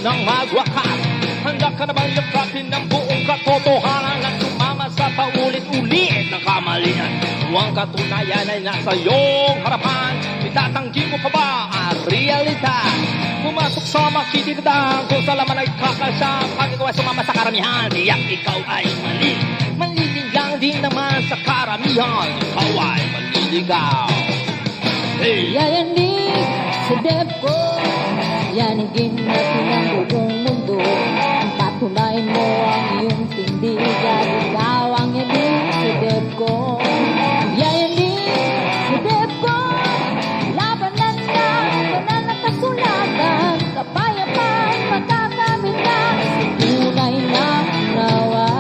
ng magwakas. Handa ka na bang yakapin ng buong katotohanan at sumama sa paulit-ulit ng kamalian? Kung ang katunayan ay nasa iyong harapan, itatanggi mo pa ba ang realidad? Pumasok sa makikitidang kung sa laman ay kakasya. Pag ikaw ay sumama sa karamihan, tiyak ikaw ay mali. Maliligang din naman sa karamihan, ikaw ay maliligaw. Hey! Yayanig sa DepCo, yanigin natin ang buong mundo. Patunayan mo ang iyong tindigan, ikaw ang yanig sa DepCo. Yayanig sa DepCo, labanan na, banal na kasulatan, kapayapaan, magkakamit na, sa tunay na nawa.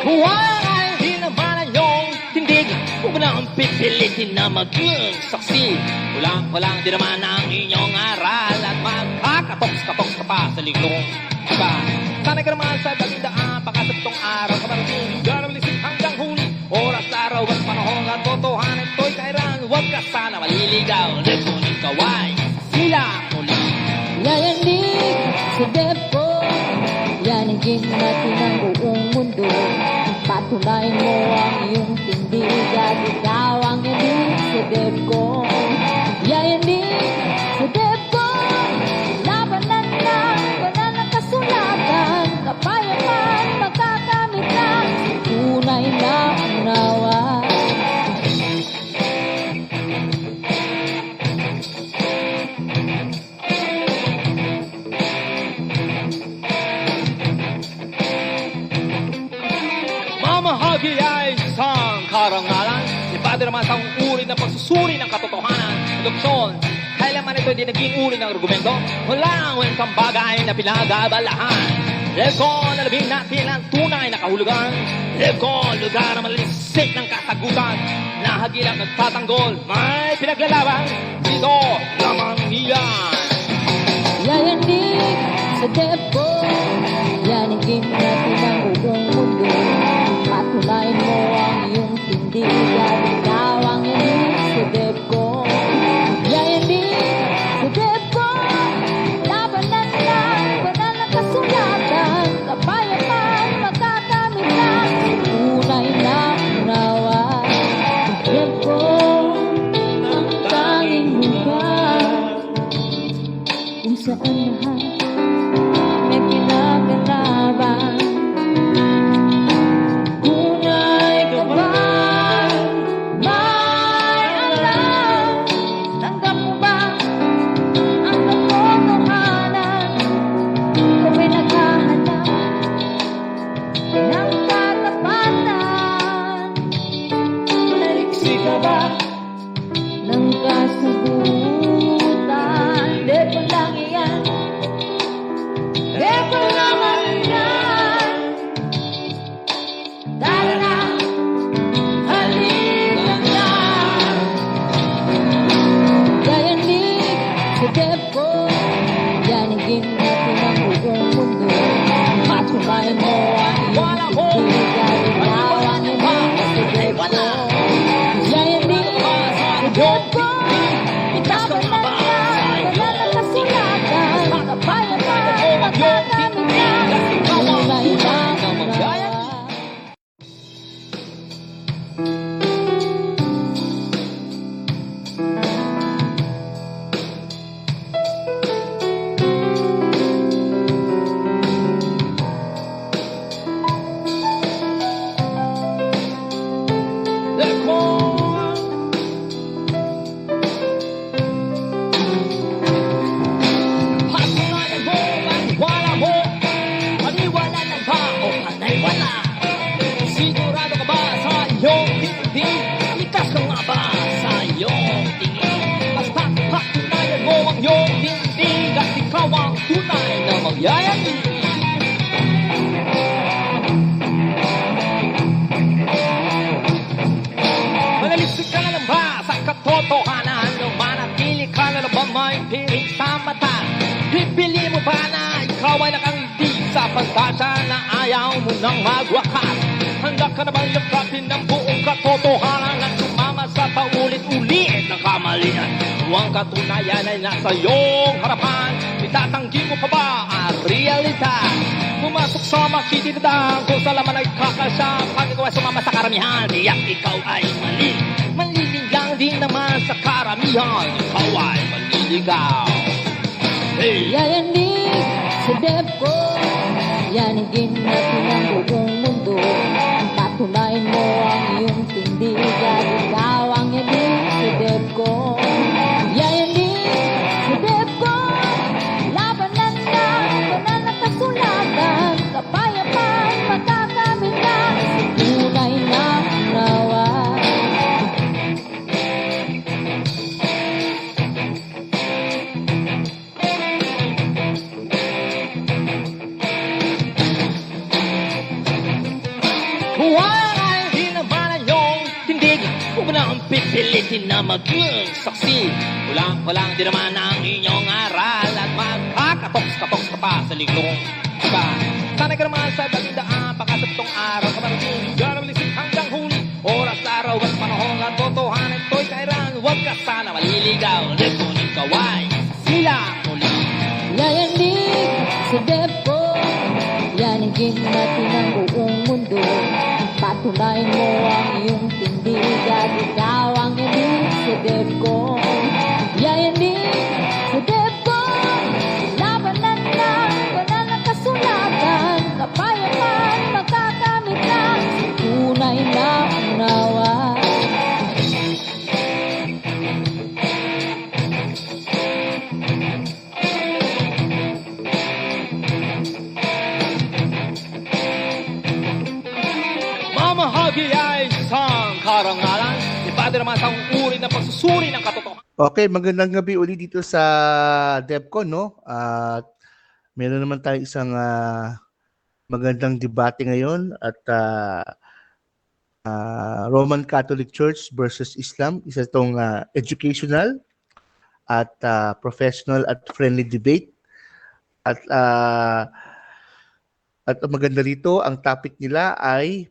Buwan ay hindi naman ang iyong tindig. Huwag mo na ang pipilitin na maging saksi. Walang di naman ang inyong aral at magkakatoks-katoks ka pa sa liglong iba. Sanay ka naman sa dagindaan, baka sa pitong araw ka marating. Ganabilisin hanggang huli, oras, araw at panahon at totohanan to'y kairan. Huwag ka sana maliligaw, kung ikaw ay sila muli. Yayanig sa DepCo, yanigin natin ang buong mundo. Patunayan mo ang iyong tindigan, ikaw ang yanig sa DepCo. Yayanig sa DepCo, labanan na, banal na kasulatan, kapayapaan, magkakamit na, tunay na unawa. Mamahagi ay isang karangalan. Iba din naman sa uri ng pagsusuri ng katotohanan. Produksyon, kailanman ito hindi naging uri ng argumento. Walang wentang bagay na pinagabalahan. Lego, nalabing natin ang tunay na kahulugan. Lego, lugar na malalisik ng kasagutan. Nahagilang nagtatanggol, may pinaglalaban. Dito lamang iyan. Yayanig sa DepCo, yanigin natin ang buong mundo. Patunayan mo ang iyong tindigan, ikaw ang yanig sa DepCo. Yayanig sa DepCo, labanan na, banal na kasulatan, kapayapaan, magkakamit na, tunay na unawa. DepCo, ang tanging lugar kung saan lahat may pinagalaban. Tunay ka ba? May alam? Tanggap mo ba ang katotohanan? Kung may naghahanap ng katapatan, maliksi ka ba ng kasagutan? DepCo lang iyan, DepCo naman yan. Tara na, halika na. Yayanig sa DepCo, yanigin natin ang buong mundo. Patunayan mo ang iyong tindigan, ikaw ang yanig sa DepCo. Yayanig sa DepCo, itabanan na, banal na kasulatan, kapayapaan, magkakamit na, tunay na unawa. Patunayan mo ang wala mo ayaw mo nang magwakas? Handa ka na bang lampatin ng buong katotohanan at sumama sa paulit-ulit na kamalian? Ang katunayan ay nasa iyong harapan. Itatanggi mo pa ba ang realidad? Pumasok sa makikitidang kung sa laman ay kakasya. Pag ikaw ay sumama sa karamihan, tiyak ikaw ay mali. Malilig lang din naman sa karamihan, ikaw ay maliligaw. Hey! Yayanig sa DepCo, yanigin natin ang buong mundo. Patunayan mo ang iyong tindigan, ikaw ang yanig sa DepCo. Yayanig sa DepCo, labanan na, banal na kasulatan, kapayapaan, makakamit na, sa tunay na unawa. Huwag hindi naman ang iyong tindig. Huwag mo na ang pipilitin na maging saksi. Walang di naman ang inyong aral at magkakatoks-katoks ka pa sa liglong iba. Sanay ka naman sa dalindaan, baka sa pitong araw ka marating. Garabilisip hanggang huli, oras, araw at panahon at totohanan ito'y kairan. Huwag ka sana maliligaw, lipon ikaw ay sila muli. Yayanig sa DepCo, yanigin natin ang buong mundo. Patunayan mo ang iyong tindigan, ikaw ang yanig sa DepCo. Yayanig sa DepCo, labanan na, banal na kasulatan, kapayapaan, makakamit na, sa tunay na unawa. Mamahagi ay isang karangalan. Iba din naman sa uri ng pagsusuri ng katotohanan. Okay, magandang gabi uli dito sa DepCon, no? At meron naman tayo isang magandang debate ngayon at Roman Catholic Church versus Islam. Isa itong educational at professional at friendly debate. At ang maganda rito, ang topic nila ay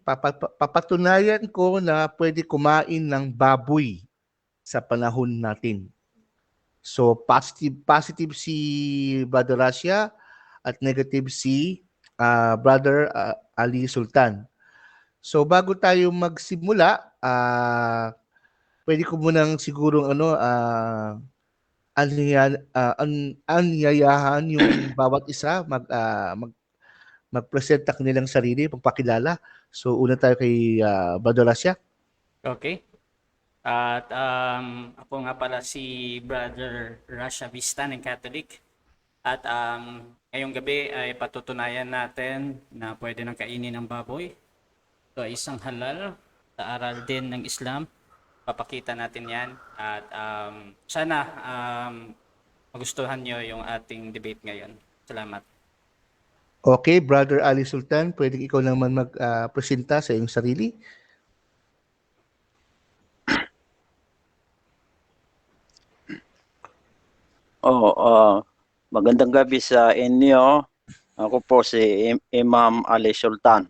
papatunayan ko na pwede kumain ng baboy sa panahon natin. So positive si Brother Rasya at negative si Brother Ali Sultan. So bago tayo magsimula, pwede ko munang siguro anyayahan yung bawat isa magpresenta kanilang sarili, magpakilala. So una tayo kay Brother Rasya. Okay. At ako nga pala si Brother Rasha Vista ng Catholic. At ngayong gabi ay patutunayan natin na pwede nang kainin ng baboy. Ito ay isang halal sa aral din ng Islam. Papakita natin yan. At sana magustuhan nyo yung ating debate ngayon. Salamat. Okay, Brother Ali Sultan, pwede ikaw naman magpresenta sa iyong sarili. Magandang gabi sa inyo. Ako po si Imam Ali Sultan.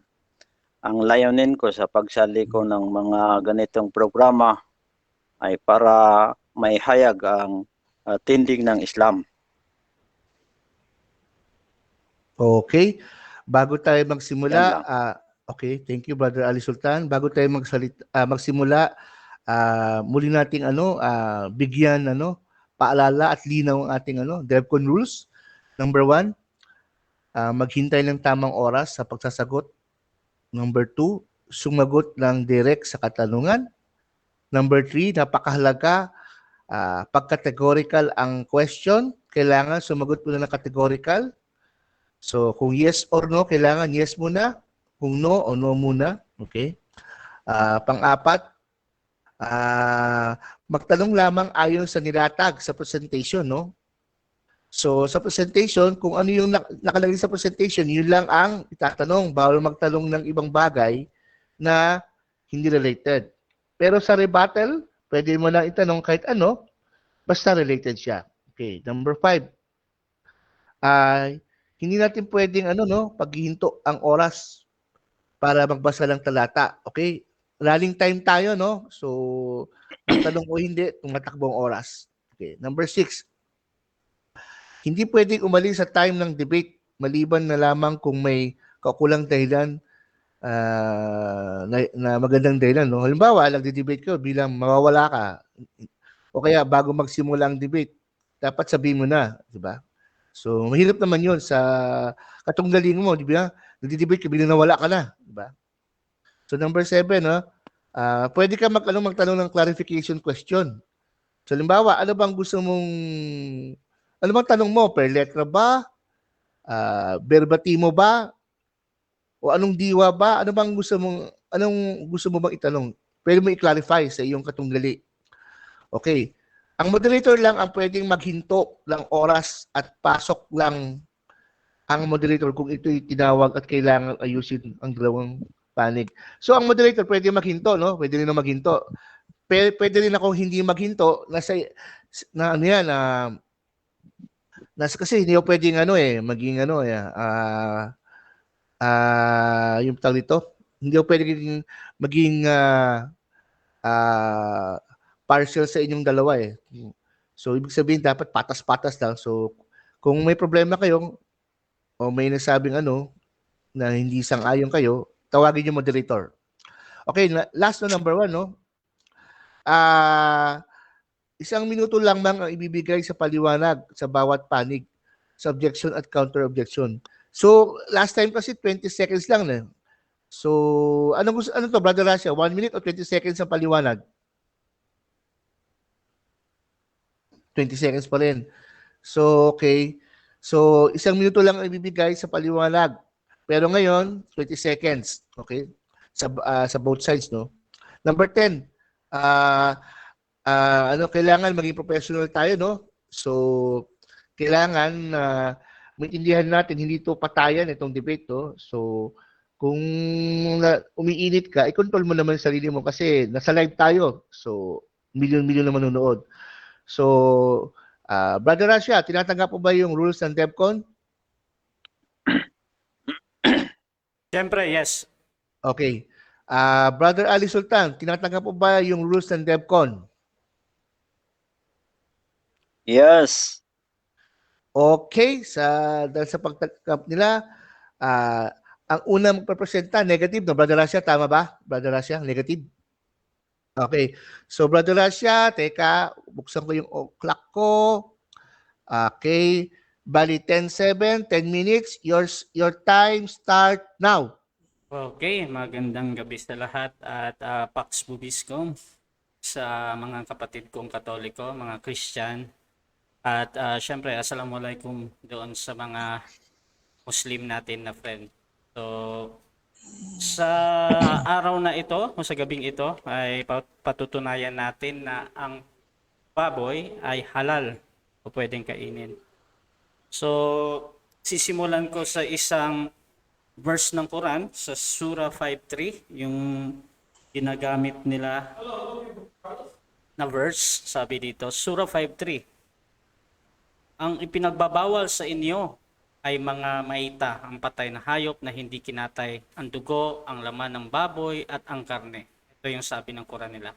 Ang layunin ko sa pagsali ko ng mga ganitong programa ay para may hayag ang tindig ng Islam. Okay. Bago tayo magsimula, okay, thank you Brother Ali Sultan. Bago tayo magsimula, muli nating bigyan paalala at linaw ang ating DepCon rules. Number 1, maghintay ng tamang oras sa pagsasagot. Number 2, sumagot ng direct sa katanungan. Number 3, napakahalaga, pag-categorical ang question, kailangan sumagot muna ng categorical. So, kung yes or no, kailangan yes muna. Kung no o no muna. Okay? Pang-apat, magtanong lamang ayon sa nilatag sa presentation, no? So, sa presentation, kung ano yung nakalagay sa presentation, yun lang ang itatanong. Bawal magtanong ng ibang bagay na hindi related. Pero sa rebuttal, pwede mo lang itanong kahit ano, basta related siya. Okay, number 5. hindi natin pwedeng paghihinto ang oras para magbasa ng talata. Okay? Running time tayo, no? So, magtanong o hindi, tumatakbo ang oras. Okay. Number 6, hindi pwedeng umalis sa time ng debate maliban na lamang kung may kaukulang dahilan na magandang dahilan. No? Halimbawa, nagde-debate ko bilang mawawala ka o kaya bago magsimula ang debate, dapat sabihin mo na, di ba? So, mahirap naman yun sa katunggaling mo, di ba? Nagde-debate ka, bilang nawala ka na, di ba? So, number 7, no? Pwede ka magtanong ng clarification question. So, halimbawa, ano bang tanong mo? Per letra ba? Verbatimo ba? O anong diwa ba? Anong gusto mo bang itanong? Pwede mo i-clarify sa iyong katunggali. Okay. Ang moderator lang ang pwedeng maghinto ng oras at pasok lang ang moderator kung ito'y tinawag at kailangan ayusin ang dalawang panig. So ang moderator pwede maghinto, no? Pwede rin maghinto. Pwede rin ako hindi maghinto kasi hindi ako pwedeng maging yung tawag dito, hindi ako pwedeng maging partial sa inyong dalawa eh. So, ibig sabihin, dapat patas-patas lang. So, kung may problema kayo, o may nasabing na hindi sang-ayon kayo, tawagin yung moderator. Okay, last na number 1, no? 1 minuto lang ang ibibigay sa paliwanag sa bawat panig, sa objection at counter-objection. So, last time kasi 20 seconds lang na. So, ano to, Brother Rasha? 1 minute o 20 seconds ang paliwanag? 20 seconds pa rin. So, okay. So, 1 minuto lang ibibigay sa paliwanag. Pero ngayon, 20 seconds. Okay? Sa both sides, no? Number 10, kailangan maging professional tayo, no? So, kailangan maintindihan natin, hindi to patayan itong debate, no? So, kung umiinit ka, i-control mo naman sarili mo kasi nasa live tayo. So, milyon-milyon na manonood. So, Brother Rasha, tinatanggap po ba yung rules ng DevCon? Siyempre, yes. Okay. Brother Ali Sultan, tinatanggap po ba yung rules ng DevCon? Yes. Okay. Dahil sa pagtanggap nila, ang unang magpapresenta, negative, no? Brother Rasha, tama ba? Brother Rasha, negative? Okay. So, Brother Rasha, teka, buksan ko yung clock ko. Okay. Bali, 10:07, 10 minutes. Your time start now. Okay, magandang gabi sa lahat at Pax Bubiscom sa mga kapatid kong Katoliko, mga Christian. At syempre, Assalamualaikum doon sa mga Muslim natin na friend. So, sa araw na ito, o sa gabing ito, ay patutunayan natin na ang baboy ay halal o pwedeng kainin. So, sisimulan ko sa isang verse ng Quran sa Surah 5:3, yung ginagamit nila na verse, sabi dito, Surah 5:3. Ang ipinagbabawal sa inyo ay mga maita, ang patay na hayop na hindi kinatay, ang dugo, ang laman ng baboy at ang karne. Ito yung sabi ng Quran nila.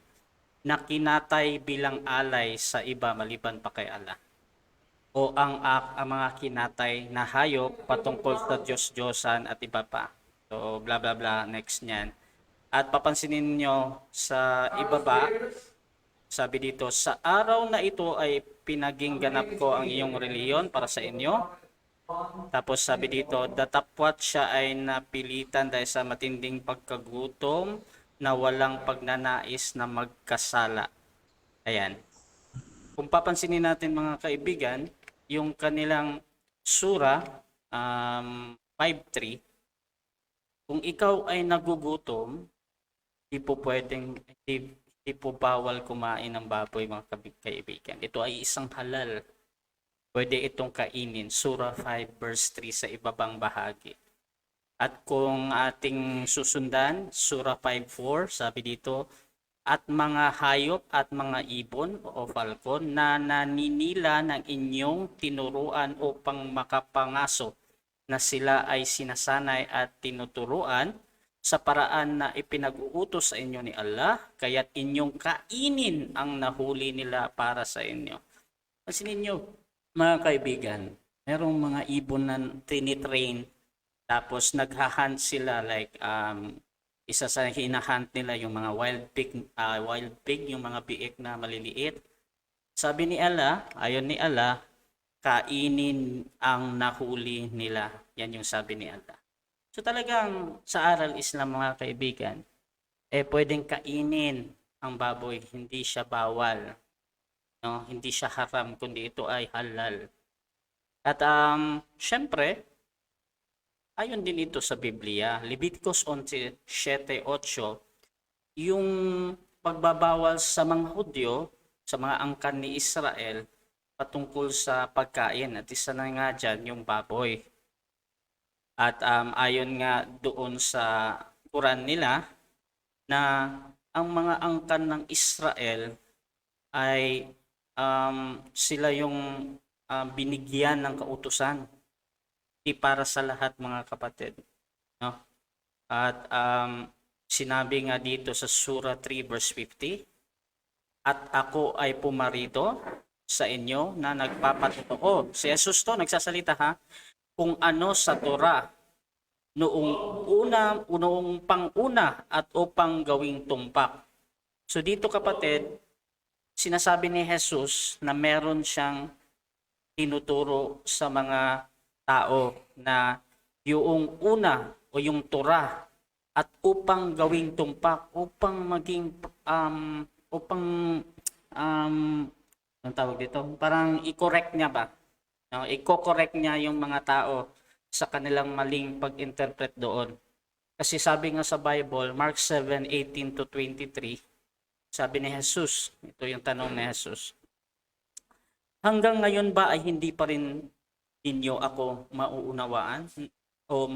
Na kinatay bilang alay sa iba maliban pa kay Allah. O ang mga kinatay na hayop patungkol sa Diyos-Diyosan at iba pa. So, bla bla bla, next niyan. At papansinin nyo sa ibaba, sabi dito, sa araw na ito ay pinaging ganap ko ang iyong reliyon para sa inyo. Tapos sabi dito, datapwat siya ay napilitan dahil sa matinding pagkagutom na walang pagnanais na magkasala. Ayan. Kung papansinin natin mga kaibigan, yung kanilang sura 5:3, kung ikaw ay nagugutom, hindi po bawal kumain ng baboy mga kaibigan. Ito ay isang halal. Pwede itong kainin. Surah 5 verse 3 sa ibabang bahagi. At kung ating susundan, Surah 5:4, sabi dito, at mga hayop at mga ibon o falcon na naninila ng inyong tinuruan upang makapangaso na sila ay sinasanay at tinuturuan sa paraan na ipinag-uutos sa inyo ni Allah, kaya't inyong kainin ang nahuli nila para sa inyo. Kasi ninyo, mga kaibigan, merong mga ibon na tinitrain, tapos naghahunt sila like isa sa hinahunt nila yung mga wild pig, yung mga biik na maliliit. Sabi ni Allah, ayon ni Allah, kainin ang nahuli nila. Yan yung sabi ni Allah. So talagang sa aral Islam, mga kaibigan, pwedeng kainin ang baboy, hindi siya bawal. No? Hindi siya haram, kundi ito ay halal. At syempre, ayon din ito sa Biblia, Leviticus 7:8, yung pagbabawal sa mga Hudyo, sa mga angkan ni Israel, patungkol sa pagkain. At isa na nga dyan, yung baboy. At ayon nga doon sa Quran nila, na ang mga angkan ng Israel ay sila yung binigyan ng kautusan. Di para sa lahat, mga kapatid. No? At sinabi nga dito sa Surah 3 verse 50, at ako ay pumarito sa inyo na nagpapatotoo. Si Jesus to nagsasalita kung ano sa Torah noong panguna at upang gawing tumpak. So dito, kapatid, sinasabi ni Jesus na meron siyang tinuturo sa mga tao na yung una o yung Torah at upang gawing tumpak, upang maging anong tawag dito? Parang i-correct niya ba? No, i-correct niya yung mga tao sa kanilang maling pag-interpret doon. Kasi sabi nga sa Bible, Mark 7:18-23, sabi ni Jesus, ito yung tanong ni Jesus, hanggang ngayon ba ay hindi pa rin ninyo ako mauunawaan o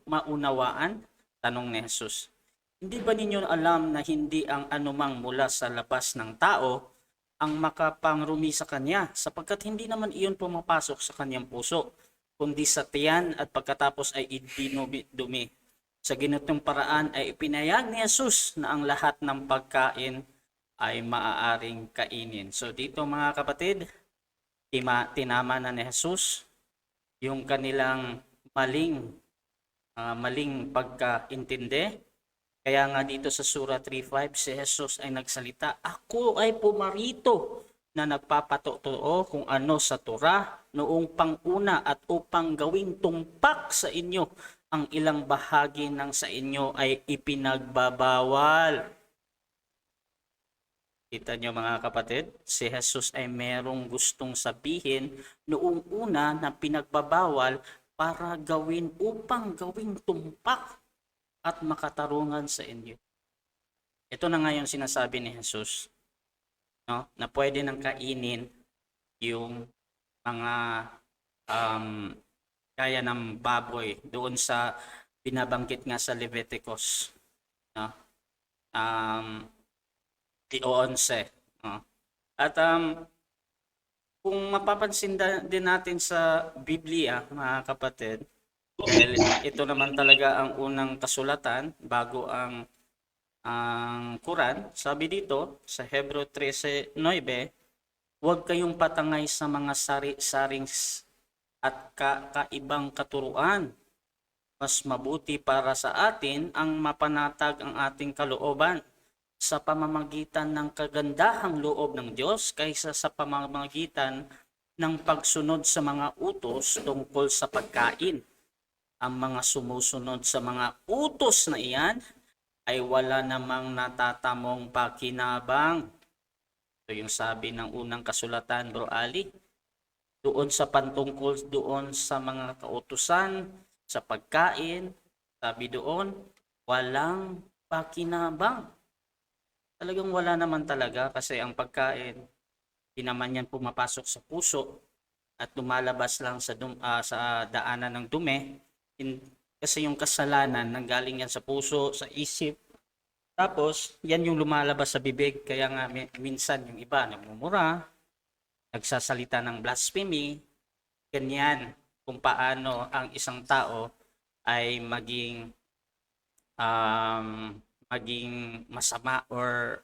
maunawaan? Tanong ni Jesus. Hindi ba ninyo alam na hindi ang anumang mula sa labas ng tao ang makapangrumi sa kanya, sapagkat hindi naman iyon pumapasok sa kanyang puso, kundi sa tiyan at pagkatapos ay idinumi. Sa ganitong paraan ay ipinayag ni Jesus na ang lahat ng pagkain ay maaaring kainin. So dito, mga kapatid, tinama na ni Jesus yung kanilang maling pagkaintindi. Kaya nga dito sa Surah 3:5, si Jesus ay nagsalita, ako ay pumarito na nagpapatotoo kung ano sa Torah noong panguna at upang gawing tumpak sa inyo ang ilang bahagi ng sa inyo ay ipinagbabawal. Kita nyo, mga kapatid, si Jesus ay merong gustong sabihin noong una na pinagbabawal para gawin upang gawing tumpak at makatarungan sa inyo. Ito na nga yung sinasabi ni Jesus, no? Na pwede nang kainin yung mga kaya ng baboy doon sa binabanggit nga sa Leviticus, no? 11. No? At kung mapapansin din natin sa Biblia, mga kapatid, ito naman talaga ang unang kasulatan bago ang Quran. Sabi dito sa Hebreo 13:9, huwag kayong patangay sa mga sari-saring at kaibang katuruan. Mas mabuti para sa atin ang mapanatag ang ating kalooban sa pamamagitan ng kagandahang loob ng Diyos kaysa sa pamamagitan ng pagsunod sa mga utos tungkol sa pagkain. Ang mga sumusunod sa mga utos na iyan ay wala namang natatamong pakinabang. Ito yung sabi ng unang kasulatan, Bro Ali. Doon sa pantungkol doon sa mga kautusan, sa pagkain, sabi doon, walang pakinabang. Talagang wala naman talaga kasi ang pagkain, di naman yan pumapasok sa puso at lumalabas lang sa daanan ng dumi. Kasi yung kasalanan nanggaling yan sa puso, sa isip. Tapos, yan yung lumalabas sa bibig. Kaya nga minsan yung iba nagmumura, nagsasalita ng blasphemy, ganyan. kung paano ang isang tao ay maging masama or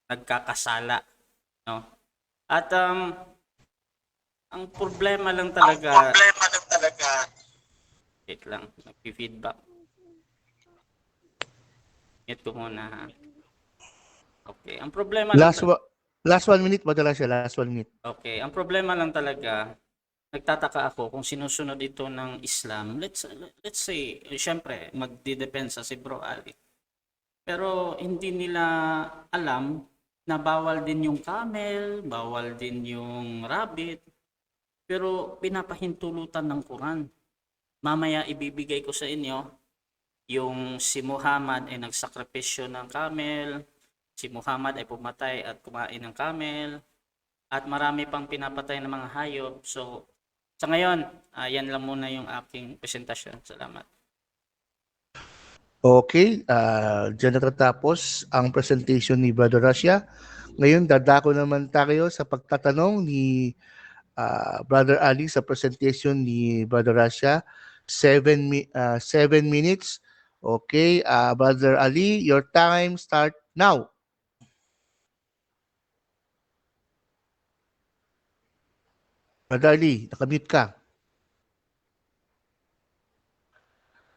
nagkakasala, no? At ang problema lang talaga, wait lang, nag-feedback. Ito muna, ha. Okay, ang problema lang Last 1 minute, Brother Russia. Last 1 minute. Okay, ang problema lang talaga, nagtataka ako kung sinusunod ito ng Islam. Let's say, syempre, magdidepensa si Bro Ali. Pero hindi nila alam na bawal din yung camel, bawal din yung rabbit. Pero pinapahintulutan ng Quran. Mamaya ibibigay ko sa inyo yung si Muhammad ay nagsakripisyo ng camel, si Muhammad ay pumatay at kumain ng camel, at marami pang pinapatay ng mga hayop. So, sa ngayon, yan lang muna yung aking presentasyon. Salamat. Okay, dyan natatapos ang presentation ni Brother Russia. Ngayon, dadako naman tayo sa pagtatanong ni Brother Ali sa presentation ni Brother Russia. 7 minutes. Okay, Brother Ali, your time start now. Brother Ali, nakamute ka.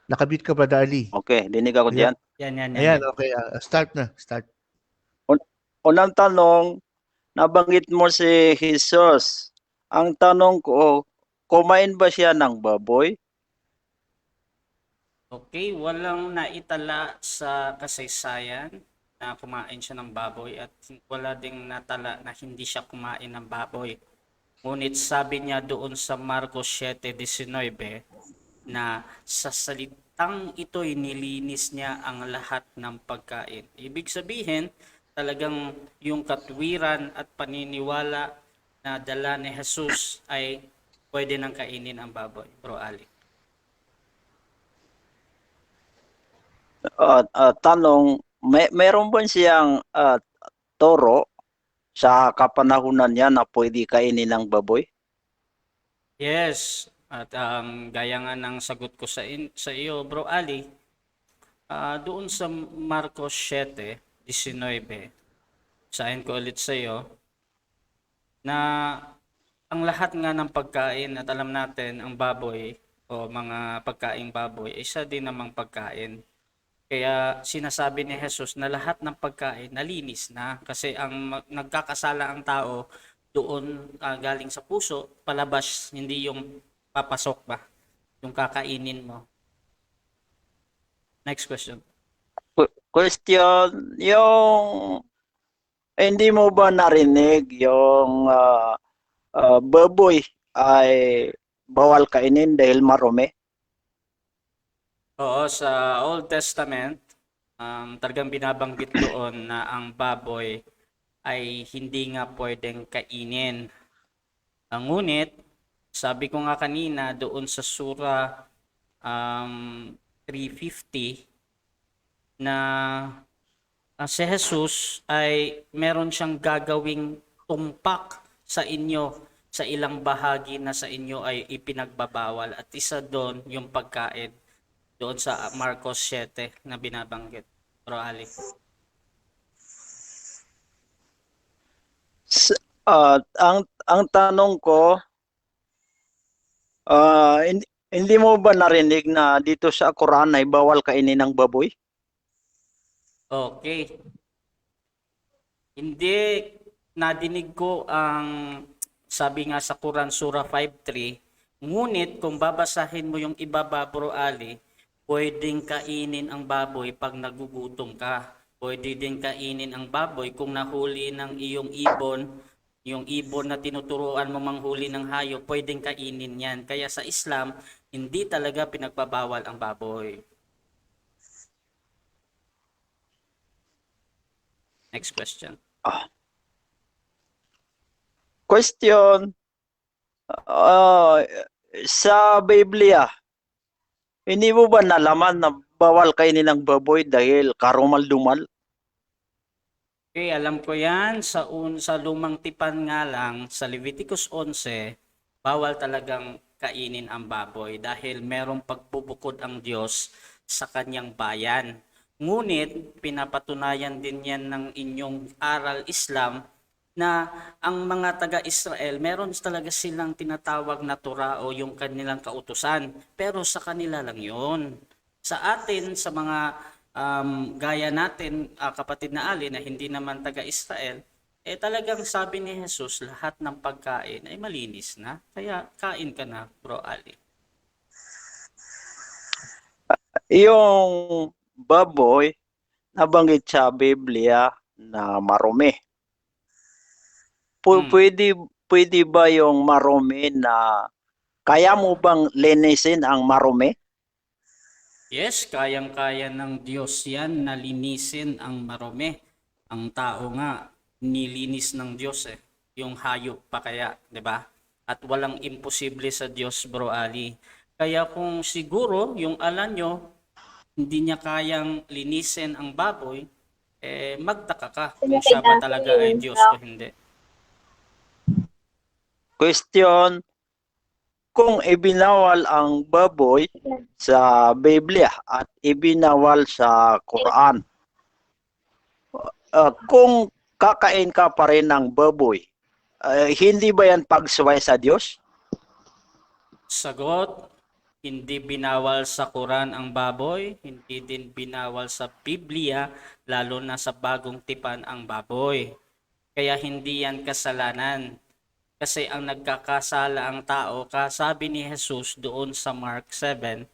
Nakamute ka, Brother Ali. Okay, dinig ako Ayan. diyan. Yan. Ayan, okay. Start na. Start. Unang tanong, nabanggit mo si Jesus. Ang tanong ko, kumain ba siya ng baboy? Okay, walang naitala sa kasaysayan na kumain siya ng baboy at wala ding natala na hindi siya kumain ng baboy. Ngunit sabi niya doon sa Marcos 7:19 na sa salitang ito'y nilinis niya ang lahat ng pagkain. Ibig sabihin, talagang yung katwiran at paniniwala na dala ni Jesus ay pwede nang kainin ang baboy, Bro Ali. Tanong, meron ba siyang toro sa kapanahunan niya na pwede kainin ng baboy? Yes, at gaya nga ng sagot ko sa iyo, Bro Ali, doon sa Marcos 7:19, sahin ko ulit sa iyo na ang lahat nga ng pagkain at alam natin ang baboy o mga pagkaing baboy ay isa din namang pagkain. Kaya sinasabi ni Jesus na lahat ng pagkain nalinis na kasi ang nagkakasala ang tao doon galing sa puso, palabas, hindi yung papasok ba, yung kakainin mo. Next question. Question, yung hindi mo ba narinig yung baboy ay bawal kainin dahil marumi? Oo, sa Old Testament, talagang binabanggit doon na ang baboy ay hindi nga pwedeng kainin. Ngunit, sabi ko nga kanina doon sa Surah 350 na si Jesus ay meron siyang gagawing tumpak sa inyo sa ilang bahagi na sa inyo ay ipinagbabawal at isa doon yung pagkain doon sa Marcos 7 na binabanggit. Bro Ali. Ang tanong ko, hindi mo ba narinig na dito sa Quran ay bawal kainin ng baboy? Okay. Hindi nadinig ko ang sabi nga sa Quran Surah 5:3, ngunit kung babasahin mo yung ibaba, Bro Ali, pwedeng kainin ang baboy pag nagugutom ka. Pwede din kainin ang baboy kung nahuli ng iyong ibon, yung ibon na tinuturuan mo manghuli ng hayop, pwedeng kainin yan. Kaya sa Islam, hindi talaga pinagbabawal ang baboy. Next question. Question, sa Biblia, hindi mo ba nalaman na bawal kainin ng baboy dahil karumal-dumal? Okay, alam ko yan. Sa lumang tipan nga lang, sa Leviticus 11, bawal talagang kainin ang baboy dahil merong pagbubukod ang Diyos sa kanyang bayan. Ngunit pinapatunayan din yan ng inyong aral Islam na ang mga taga-Israel, meron talaga silang tinatawag na Torah o yung kanilang kautusan. Pero sa kanila lang yun. Sa atin, sa mga gaya natin, kapatid na Ali, na hindi naman taga-Israel, talagang sabi ni Jesus, lahat ng pagkain ay malinis na. Kaya kain ka na, Bro Ali. Yung baboy, nabanggit sa Biblia na marumi. Pwede ba yung marumi na kaya mo bang linisin ang marumi? Yes, kayang-kaya ng Diyos yan na linisin ang marumi. Ang tao nga, nilinis ng Diyos yung hayop pa kaya, di ba? At walang imposible sa Diyos, Bro Ali. Kaya kung siguro yung ala nyo, hindi niya kayang linisin ang baboy, magtaka ka kung siya ba talaga ay Diyos o hindi. Question, kung ibinawal ang baboy sa Biblia at ibinawal sa Quran, kung kakain ka pa rin ng baboy, hindi ba yan pagsuway sa Diyos? Sagot, hindi binawal sa Quran ang baboy, hindi din binawal sa Biblia, lalo na sa Bagong Tipan ang baboy. Kaya hindi yan kasalanan. Kasi ang nagkakasala ang tao, kasabi ni Jesus doon sa Mark 7,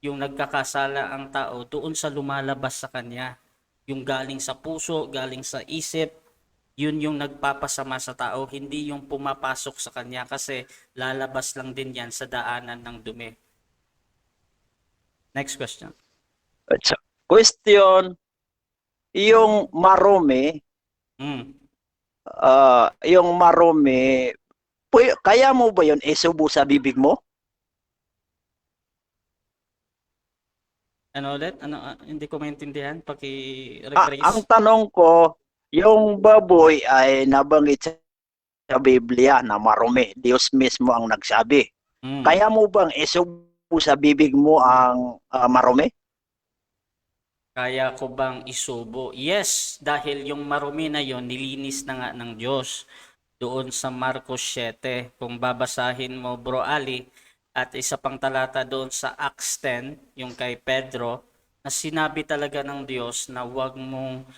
yung nagkakasala ang tao doon sa lumalabas sa kanya. Yung galing sa puso, galing sa isip, yun yung nagpapasama sa tao, hindi yung pumapasok sa kanya kasi lalabas lang din yan sa daanan ng dumi. Next question. Question, yung marumi, yung marumi, kaya mo ba yun isubo sa bibig mo? Ano ulit? Ano, hindi ko maintindihan. Paki-rephrase. Ang tanong ko, yung baboy ay nabanggit sa Biblia na marumi. Diyos mismo ang nagsabi. Kaya mo bang isubo sa bibig mo ang marumi? Kaya ko bang isubo? Yes, dahil yung marumi na yon nilinis na nga ng Diyos. Doon sa Marcos 7, kung babasahin mo, Bro Ali, at isa pang talata doon sa Acts 10, yung kay Pedro, na sinabi talaga ng Diyos na huwag mong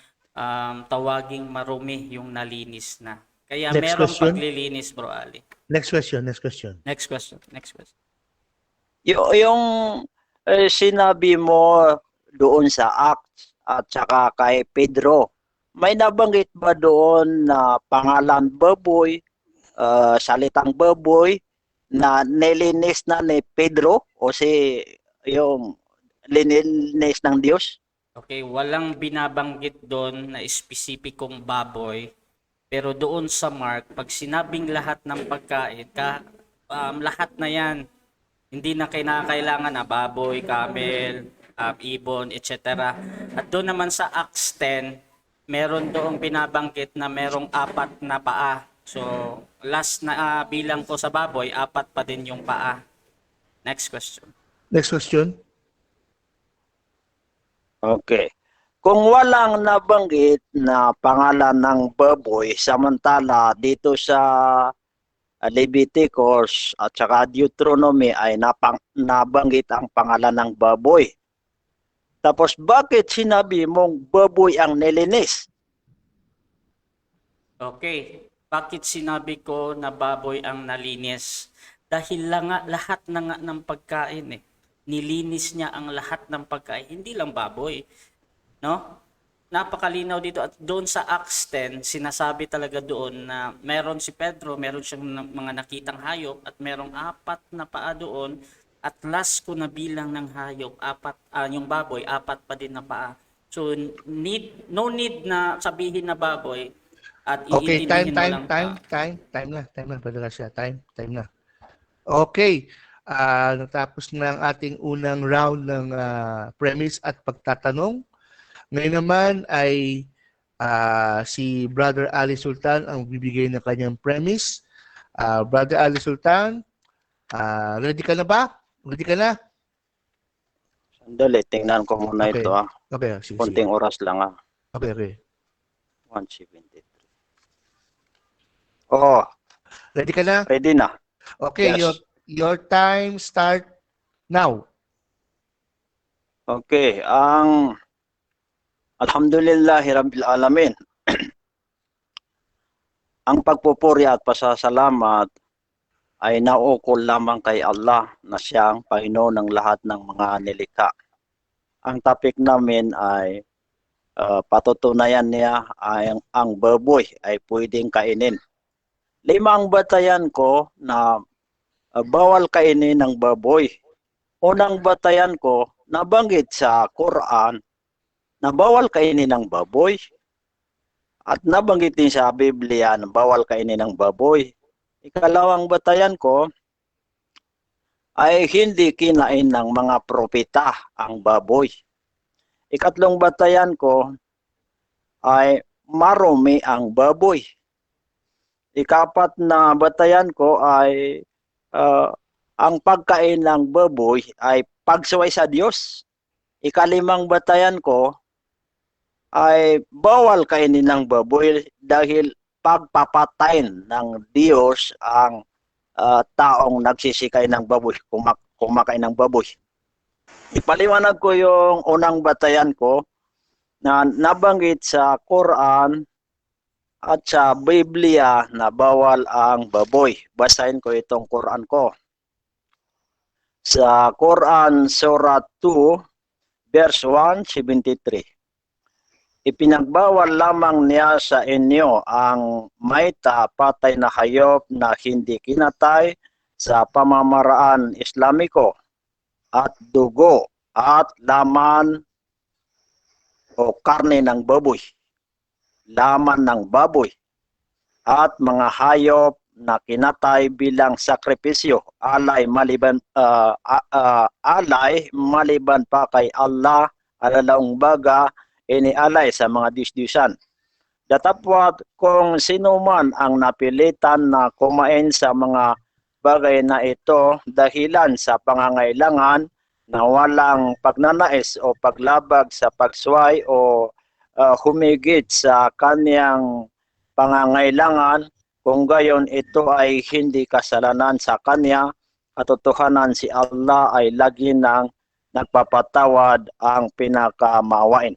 tawaging marumi yung nalinis na. Kaya Next merong question. paglilinis, Bro Ali. Next question, next question. Next question. Yung sinabi mo doon sa Acts at saka kay Pedro, may nabanggit ba doon na pangalan baboy, salitang baboy na nilinis na ni Pedro o yung lininis ng Diyos? Okay, walang binabanggit doon na espesipikong baboy. Pero doon sa Mark, pag sinabing lahat ng pagkain, lahat na yan, hindi na kailangan na baboy, camel, ibon, etc. At doon naman sa Acts 10, meron doong binabanggit na merong 4 na paa. So, last na bilang ko sa baboy, 4 pa din yung paa. Next question. Next question. Okay. Kung walang nabanggit na pangalan ng baboy, samantala dito sa Leviticus at saka Deuteronomy ay nabanggit ang pangalan ng baboy. Tapos bakit sinabi mong baboy ang nilinis? Okay. Bakit sinabi ko na baboy ang nalinis? Dahil lahat na nga ng pagkain nilinis niya ang lahat ng pagkain, hindi lang baboy. No? Napakalinaw dito at doon sa Acts 10, sinasabi talaga doon na meron si Pedro, meron siyang mga nakitang hayop at merong 4 na paa doon at last ko na bilang ng hayop, 4, yung baboy, 4 pa din na paa. So no need na sabihin na baboy at Okay, iintindihin mo lang time na. Padala siya, time na. Okay, natapos na ang ating unang round ng premise at pagtatanong. Ngayon naman ay si Brother Ali Sultan ang bibigay ng kanyang premise. Brother Ali Sultan, Ready ka na ba? Ready ka na? Sandali, tingnan ko muna Okay. ito Okay, sige, sige. Konting oras lang Okay, okay. 173. Oh, Ready ka na? ready na. Okay, Yes. your time start now. Okay, Alhamdulillahi Rabbil Alamin. Ang pagpupuri at pasasalamat ay naukol lamang kay Allah na siyang Panginoon ng lahat ng mga nilikha. Ang topic namin ay patutunayan niya ay ang baboy ay pwedeng kainin. 5 ang batayan ko na bawal kainin ng baboy. Unang batayan ko, nabanggit sa Quran na bawal kainin ng baboy. At nabanggit din sa Biblia na bawal kainin ng baboy. Ikalawang batayan ko ay hindi kinain ng mga propeta ang baboy. Ikatlong batayan ko ay marumi ang baboy. Ikapat na batayan ko ay ang pagkain ng baboy ay pagsuway sa Diyos. Ikalimang batayan ko ay bawal kainin ng baboy dahil pagpapatayin ng Diyos ang taong nagsisikay ng baboy, kumakain ng baboy. Ipaliwanag ko yung unang batayan ko na nabanggit sa Quran at sa Biblia na bawal ang baboy. Basahin ko itong Quran ko. Sa Quran Surah 2, verse 173. Ipinagbawal lamang niya sa inyo ang mayta, patay na hayop na hindi kinatay sa pamamaraan Islamiko at dugo at laman o karne ng baboy, laman ng baboy at mga hayop na kinatay bilang sakripisyo alay maliban pa kay Allah alalaong baga inialay sa mga Diyos-Diyosan. Datapwat kung sino man ang napilitan na kumain sa mga bagay na ito dahilan sa pangangailangan na walang pagnanais o paglabag sa pagsuway o humigit sa kaniyang pangangailangan, kung gayon ito ay hindi kasalanan sa kanya, katotohanan si Allah ay lagi nang nagpapatawad ang pinakamawain.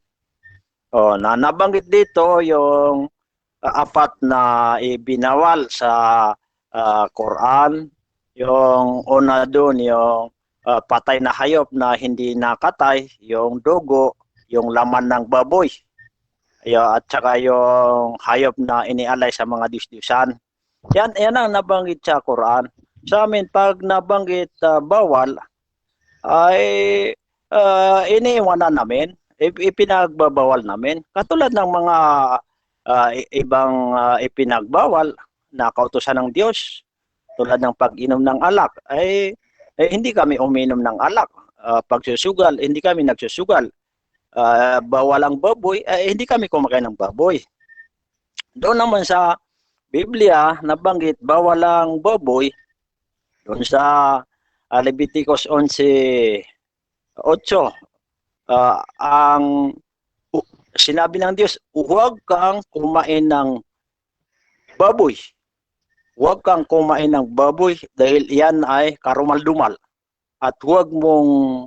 Nabanggit dito yung apat na ibinawal sa Quran. Yung una doon, yung patay na hayop na hindi nakatay, yung dugo, yung laman ng baboy, at saka yung hayop na inialay sa mga Diyos-Diyosan. Yan ang nabanggit sa Quran. Sa amin, pag nabanggit bawal, ay iniiwanan namin, ipinagbabawal namin. Katulad ng mga ibang ipinagbawal na kautusan ng Diyos, tulad ng pag-inom ng alak, ay hindi kami uminom ng alak. Pagsusugal, hindi kami nagsusugal. Bawal ang baboy, hindi kami kumakain ng baboy. Doon naman sa Biblia, nabanggit bawal ang baboy. Doon sa Leviticus 11:8, ang sinabi ng Diyos, huwag kang kumain ng baboy. Huwag kang kumain ng baboy dahil yan ay karumal-dumal. At huwag mong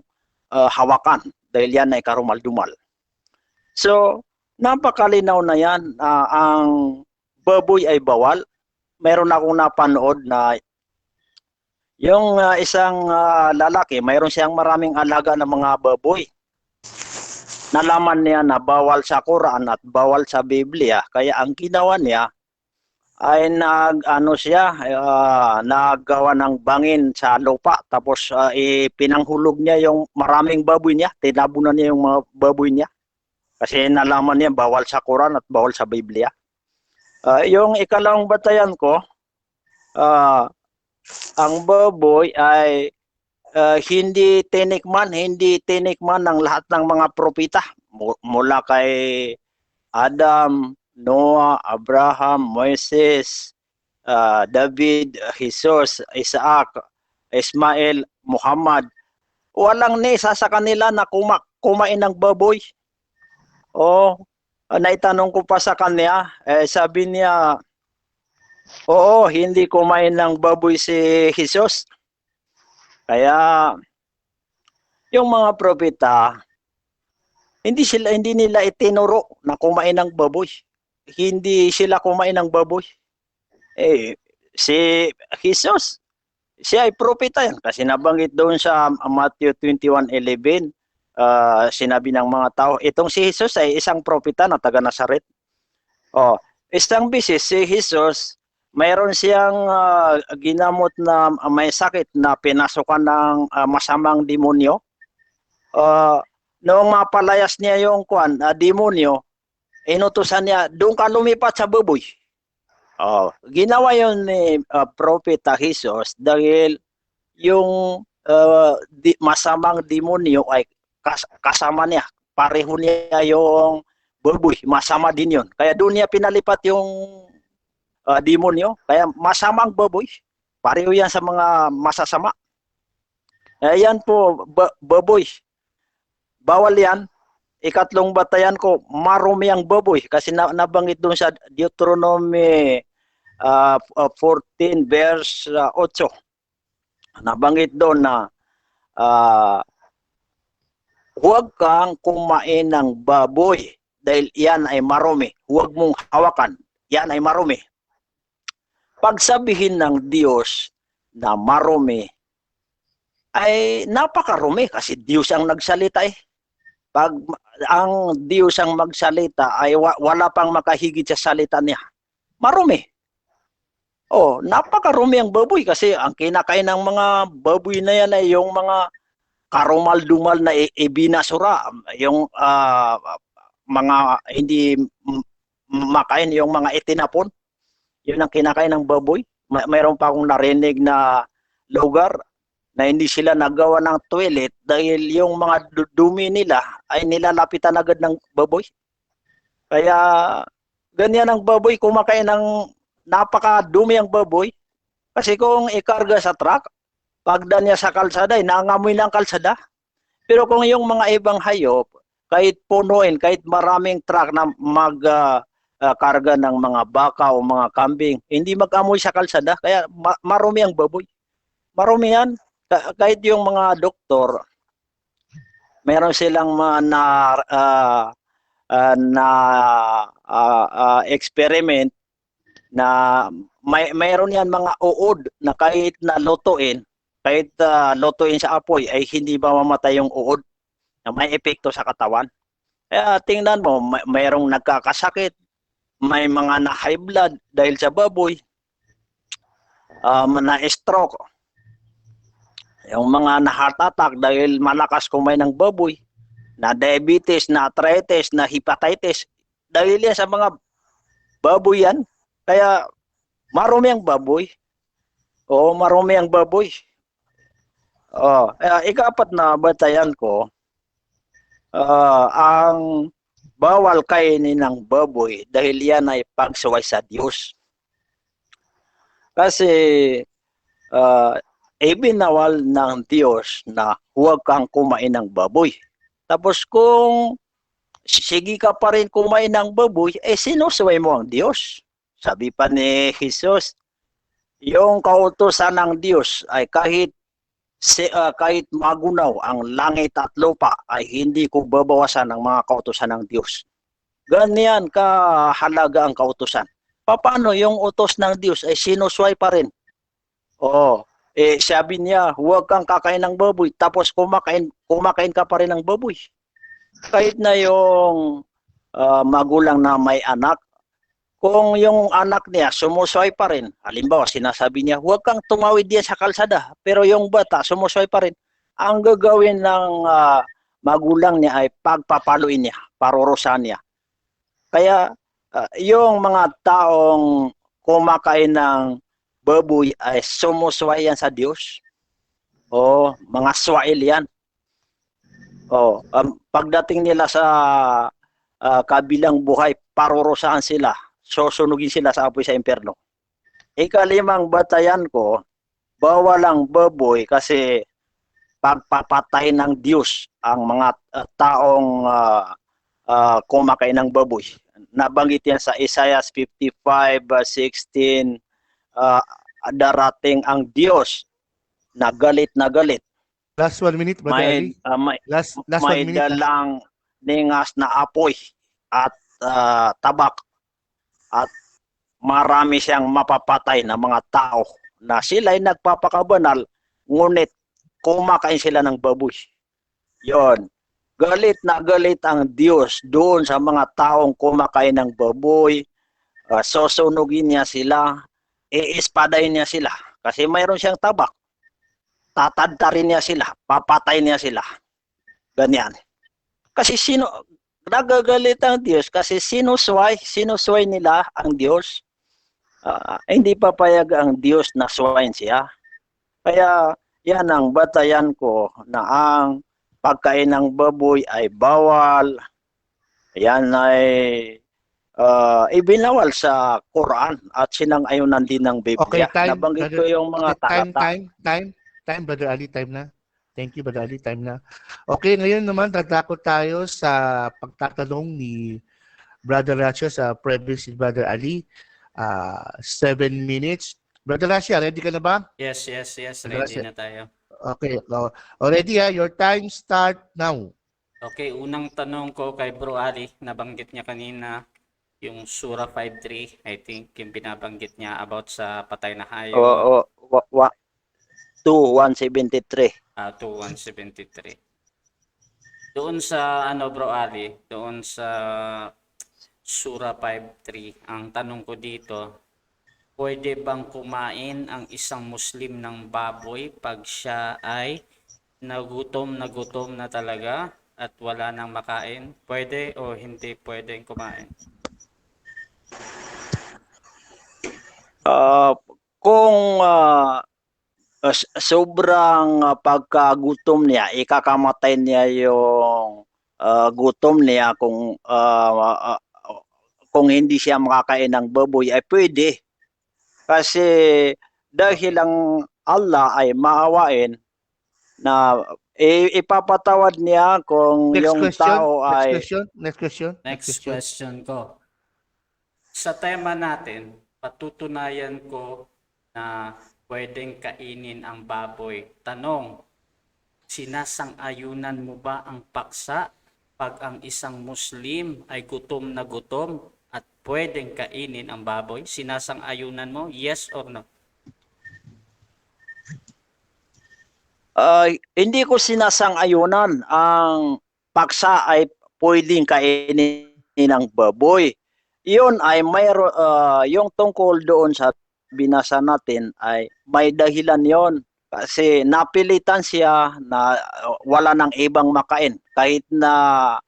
hawakan dahil yan ay karumal-dumal. So, napakalinaw na yan. Ang baboy ay bawal. Meron akong napanood na yung isang lalaki, mayroon siyang maraming alaga ng mga baboy. Nalaman niya na bawal sa Quran at bawal sa Biblia. Kaya ang ginawa niya ay naggawa ng bangin sa lupa. Tapos ipinanghulog niya yung maraming baboy niya. Tinabunan niya yung mga baboy niya. Kasi nalaman niya bawal sa Quran at bawal sa Biblia. Yung ikalawang batayan ko, ang baboy ay hindi tinikman ng lahat ng mga propeta mula kay Adam, Noah, Abraham, Moises, David, Jesus, Isaac, Ismail, Muhammad, walang ni isa sa kanila na kumain ng baboy. O, naitanong ko pa sa kanya, sabi niya, oo, hindi kumain ng baboy si Jesus. Kaya, yung mga propeta, hindi nila itinuro na kumain ng baboy. Hindi sila kumain ng baboy. Si Jesus, siya ay propeta yan. Kasi nabanggit doon sa Matthew 21:11, sinabi ng mga tao, itong si Jesus ay isang propeta na taga Nazaret. Isang bisis si Jesus, mayroon siyang ginamot na may sakit na pinasukan ng masamang demonyo. Noong mapalayas niya yung demonyo, inutusan niya, doon ka lumipat sa baboy. Ginawa yun ni Propeta Jesus dahil yung masamang demonyo ay kasama niya. Pareho niya yung baboy, masama din yun. Kaya doon niya pinalipat yung demonyo. Kaya masamang baboy, pareho yan sa mga masasama. Yan po, baboy. Bawal yan. Ikatlong batayan ko, marumi ang baboy. Kasi nabanggit doon sa Deuteronomy 14 verse 8. Nabanggit doon na huwag kang kumain ng baboy dahil yan ay marumi. Huwag mong hawakan. Yan ay marumi. Pagsabihin ng Diyos na marumi ay napakarumi kasi Diyos ang nagsalita eh. Pag ang Diyos ang magsalita ay wala pang makahigit sa salita niya. Marumi. Napakarumi ang baboy kasi ang kinakain ng mga baboy na yan ay yung mga karumal-dumal na ibinasura, yung mga hindi makain, yung mga itinapon. Yun ang kinakain ng baboy. Mayroon pa akong narinig na lugar na hindi sila nagawa ng toilet dahil yung mga dumi nila ay nilalapitan agad ng baboy. Kaya ganyan ang baboy, kumakain ng napakadumi ang baboy. Kasi kung ikarga sa truck, pagdan niya sa kalsada, nangangamoy ng kalsada. Pero kung yung mga ibang hayop, kahit punuin, kahit maraming truck na karga ng mga baka o mga kambing, hindi mag-amoy sa kalsada. Kaya marumi ang baboy. Marumi yan. Kahit yung mga doktor, meron silang experiment na mayroon yan mga uod na kahit na lutuin, sa apoy ay hindi ba mamatay yung uod na may epekto sa katawan. Kaya tingnan mo, mayroong nagkakasakit, may mga na high blood dahil sa baboy, na stroke, yung mga na heart attack dahil malakas kumain ng baboy, na diabetes, na arthritis, na hepatitis, dahil yan sa mga baboy yan. Kaya marumi ang baboy. Marumi ang baboy. Ikapat na batayan ko, ang bawal kainin ng baboy dahil yan ay pagsuway sa Diyos. Kasi ibinawal ng Diyos na huwag kang kumain ng baboy. Tapos kung sige ka pa rin kumain ng baboy, sinusuway mo ang Diyos. Sabi pa ni Jesus, yung kautusan ng Diyos ay kahit magunaw ang langit at lupa ay hindi ko babawasan ng mga kautusan ng Diyos. Ganyan kahalaga ang kautusan. Paano yung utos ng Diyos ay sinusuway pa rin? Sabi niya, huwag kang kakain ng baboy, tapos kumakain ka pa rin ng baboy. Kahit na yung magulang na may anak, kung yung anak niya sumusuway pa rin, halimbawa sinasabi niya, huwag kang tumawid diyan sa kalsada, pero yung bata sumusuway pa rin, ang gagawin ng magulang niya ay pagpapaluin niya, parurusahan niya. Kaya yung mga taong kumakain ng baboy ay sumusuway yan sa Diyos. Mga swail yan. Pagdating nila sa kabilang buhay, parurusahan sila. Susunugin sila sa apoy sa impyerno. Ikalimang batayan ko, bawal ang baboy kasi pagpapatay ng Diyos ang mga taong kumakain ng baboy. Nabanggit yan sa Isaiah 55:16, darating ang Diyos na galit na galit. Last 1 minute, Brother Ali. Last 1 May minute. dalang ningas na apoy at tabak at marami siyang mapapatay na mga tao na sila'y nagpapakabanal ngunit kumakain sila ng baboy. Yon. Galit na galit ang Diyos doon sa mga taong kumakain ng baboy. Susunugin niya sila, iispadayin niya sila kasi mayroon siyang tabak. Tatadtarin niya sila, papatay niya sila. Ganyan. Kasi nagagalit ang Diyos kasi sinusway nila ang Diyos. Hindi papayag ang Diyos na swayin siya. Kaya yan ang batayan ko na ang pagkain ng baboy ay bawal. Yan ay ibinawal sa Quran at sinang-ayunan din ng Biblia. Okay, time. Nabanggit ko yung mga talata. Time, Brother Ali, time na. Thank you, Brother Ali, time na. Okay, ngayon naman tatakot tayo sa pagtatanong ni Brother Rasha sa previous ni Brother Ali. 7 minutes. Brother Rasha, ready ka na ba? Yes. Ready na tayo. Okay. Already, your time start now. Okay, unang tanong ko kay Bro Ali, nabanggit niya kanina yung Surah 5:3, I think, yung binabanggit niya about sa patay na hayop. 2:173. 2:173. Doon sa Bro Ali, doon sa Surah 5:3, ang tanong ko dito, pwede bang kumain ang isang Muslim ng baboy pag siya ay nagutom na talaga at wala nang makain? Pwede o hindi pwedeng kumain? Kung sobrang pagkagutom niya, ikakamatay niya yung gutom niya kung hindi siya makakain ng baboy ay pwede. Kasi dahil ang Allah ay maawain na ipapatawad niya kung yung tao ay... Next question ko. Sa tema natin, patutunayan ko na pwedeng kainin ang baboy. Tanong, sinasang-ayunan mo ba ang paksa pag ang isang Muslim ay gutom na gutom at pwedeng kainin ang baboy? Sinasang-ayunan mo? Yes or no? Hindi ko sinasang-ayunan ang paksa ay pwedeng kainin ng baboy. Yun ay yung tungkol doon sa binasa natin ay may dahilan yon. Kasi napilitan siya na wala nang ibang makain. Kahit na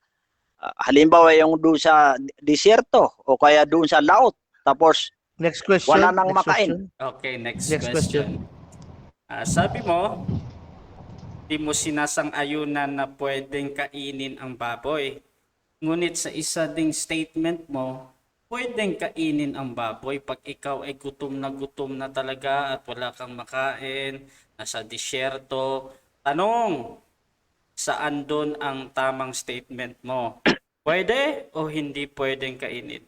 halimbawa yung doon sa disyerto o kaya doon sa laot. Tapos wala nang makain. Okay, next question. Sabi mo, di mo sinasang-ayunan na pwedeng kainin ang baboy. Ngunit sa isa ding statement mo, pwedeng kainin ang baboy pag ikaw ay gutom na talaga at wala kang makain, nasa disyerto. Tanong, saan doon ang tamang statement mo? Pwede o hindi pwedeng kainin?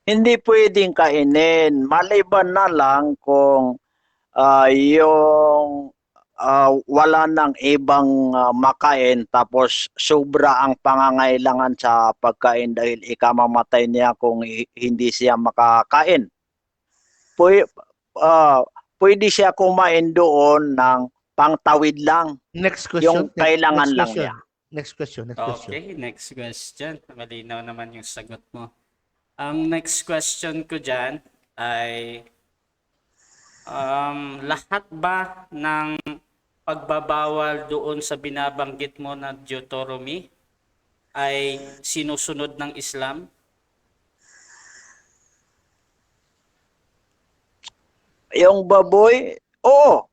Hindi pwedeng kainin. Maliban na lang kung yung wala nang ibang makain tapos sobra ang pangangailangan sa pagkain dahil ikamamatay niya kung hindi siya makakain. Pwede siya kumain doon ng pangtawid lang. Next question. Yung kailangan lang niya. Next question. Okay, next question. Malinaw naman yung sagot mo. Ang next question ko dyan ay lahat ba ng pagbabawal doon sa binabanggit mo na Deuteronomy ay sinusunod ng Islam? Yung baboy, oo.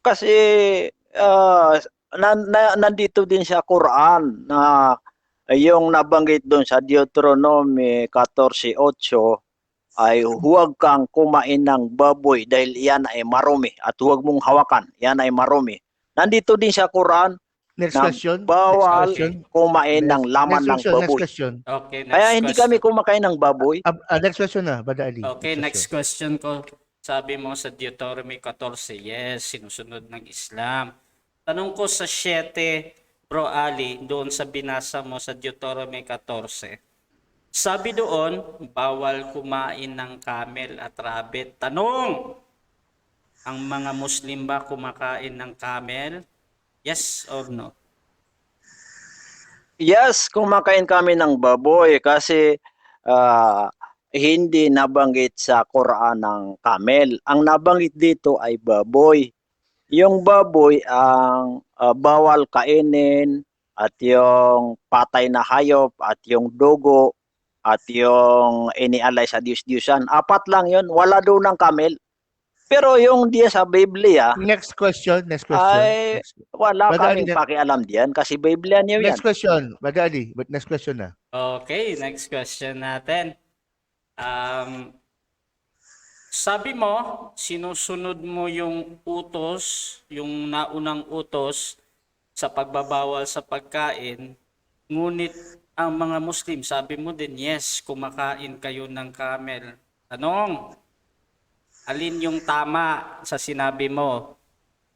Kasi nandito din sa Quran na yung nabanggit doon sa Deuteronomy 14:8 ay huwag kang kumain ng baboy dahil yan ay marumi at huwag mong hawakan, yan ay marumi. Nandito din sa Quran Next na question. bawal Next question. kumain ng laman Next ng question. Next baboy. question. Okay, Kaya next hindi kami question. kumakain ng baboy. Next question na, Brother Ali. Okay, next question ko. Sabi mo sa Deuteronomy 14, yes, sinusunod ng Islam. Tanong ko sa 7, Bro Ali, doon sa binasa mo sa Deuteronomy 14. Sabi doon, bawal kumain ng camel at rabbit. Tanong, ang mga Muslim ba kumakain ng camel? Yes or no? Yes, kumakain kami ng baboy kasi ah, hindi nabanggit sa Quran ng camel. Ang nabanggit dito ay baboy. Yung baboy ang bawal kainin at yung patay na hayop at yung dugo at yung inialay sa Diyos-Diyosan. 4 lang yun. Wala doon ng camel. Pero yung diya sa Biblia Next question. Next question. ay wala Brother Ali, kaming pakialam diyan kasi Biblia niyo yan. next question. Brother Ali, next question na. Okay, next question natin. Sabi mo, sinusunod mo yung utos, yung naunang utos sa pagbabawal sa pagkain, ngunit ang mga Muslim, sabi mo din, yes, kumakain kayo ng camel. Tanong, alin yung tama sa sinabi mo?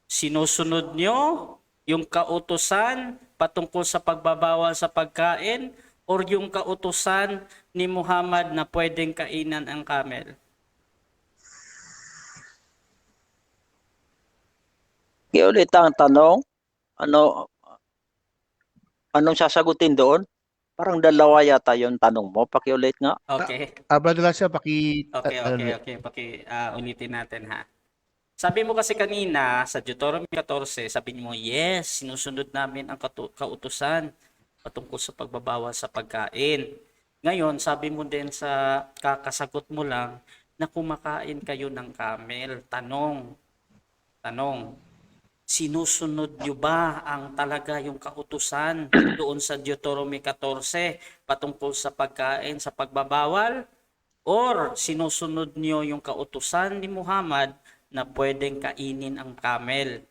Sinusunod nyo yung kautusan patungkol sa pagbabawal sa pagkain or yung kautusan ni Muhammad na pwedeng kainan ang camel? Ulit ang tanong, anong sasagutin doon? Parang dalawa yata yung tanong mo. Pakiulit nga. Okay. Brother Lasha, Ulitin natin ha. Sabi mo kasi kanina sa Deuteronomy 14, sabi mo, yes, sinusunod namin ang kautusan patungkol sa pagbabawal sa pagkain. Ngayon, sabi mo din sa kakasagot mo lang na kumakain kayo ng camel. Tanong, sinusunod nyo ba ang talaga yung kautusan doon sa Deuteronomy 14 patungkol sa pagkain, sa pagbabawal? Or sinusunod nyo yung kautusan ni Muhammad na pwedeng kainin ang camel?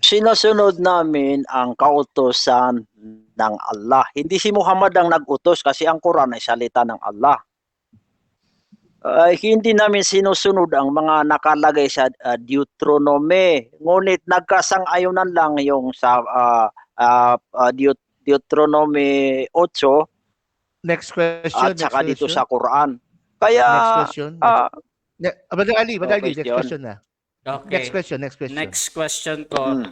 Sinusunod namin ang kautusan ng Allah. Hindi si Muhammad ang nag-utos kasi ang Quran ay salita ng Allah. Hindi namin sinusunod ang mga nakalagay sa Deuteronomy. Ngunit nagkasang-ayunan lang yung sa Deuteronomy 8 next question. at saka next dito question. sa Quran. Kaya Next question. Brother Ali, next question. question na. Okay. Next question. Next question ko.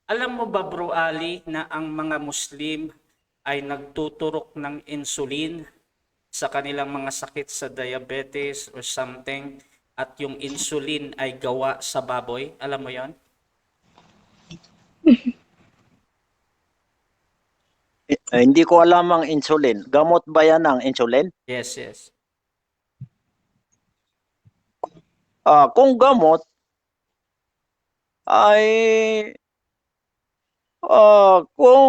Alam mo ba, Bro Ali, na ang mga Muslim ay nagtuturok ng insulin sa kanilang mga sakit sa diabetes or something, at yung insulin ay gawa sa baboy? Alam mo yon? Hindi ko alam ang insulin. Gamot ba yan ang insulin? Yes. Kung gamot, ay kung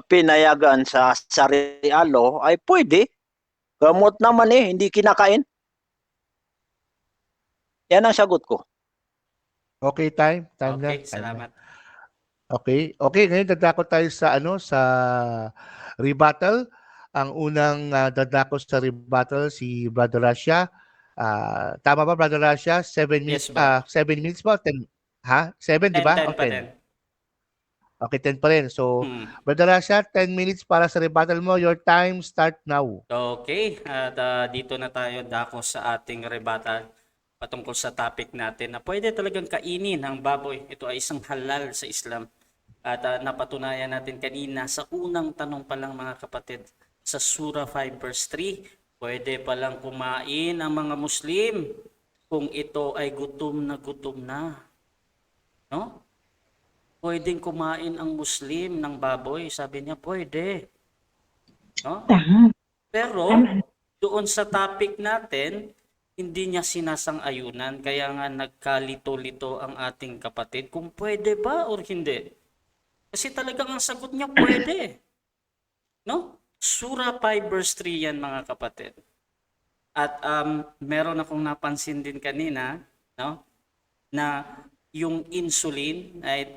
pinayagan sa Sharia law, ay pwede. Gamot naman hindi kinakain. Yan ang sagot ko. Okay, time na. Okay, salamat. Okay, ngayon dadako tayo sa sa rebuttal. Ang unang dadako sa rebuttal si Brother Rasha. Tama ba, Brother Rasha? 7 minutes, Yes, 7 minutes ba? 10, 7, di ba? 10 pa din. Okay, 10 pa rin. So, Brother Rasha, 10 minutes para sa rebuttal mo. Your time start now. Okay, at dito na tayo dako sa ating rebuttal patungkol sa topic natin na pwede talagang kainin ang baboy. Ito ay isang halal sa Islam. At napatunayan natin kanina sa unang tanong pa lang, mga kapatid, sa Surah 5 verse 3, pwede palang kumain ang mga Muslim kung ito ay gutom na. No? Pwedeng kumain ang Muslim ng baboy. Sabi niya, pwede. No? Pero, doon sa topic natin, hindi niya sinasang-ayunan. Kaya nga nagkalito-lito ang ating kapatid kung pwede ba o hindi. Kasi talagang ang sagot niya, pwede. No? Surah 5 verse 3 yan mga kapatid. At meron akong napansin din kanina, no? Na yung insulin ay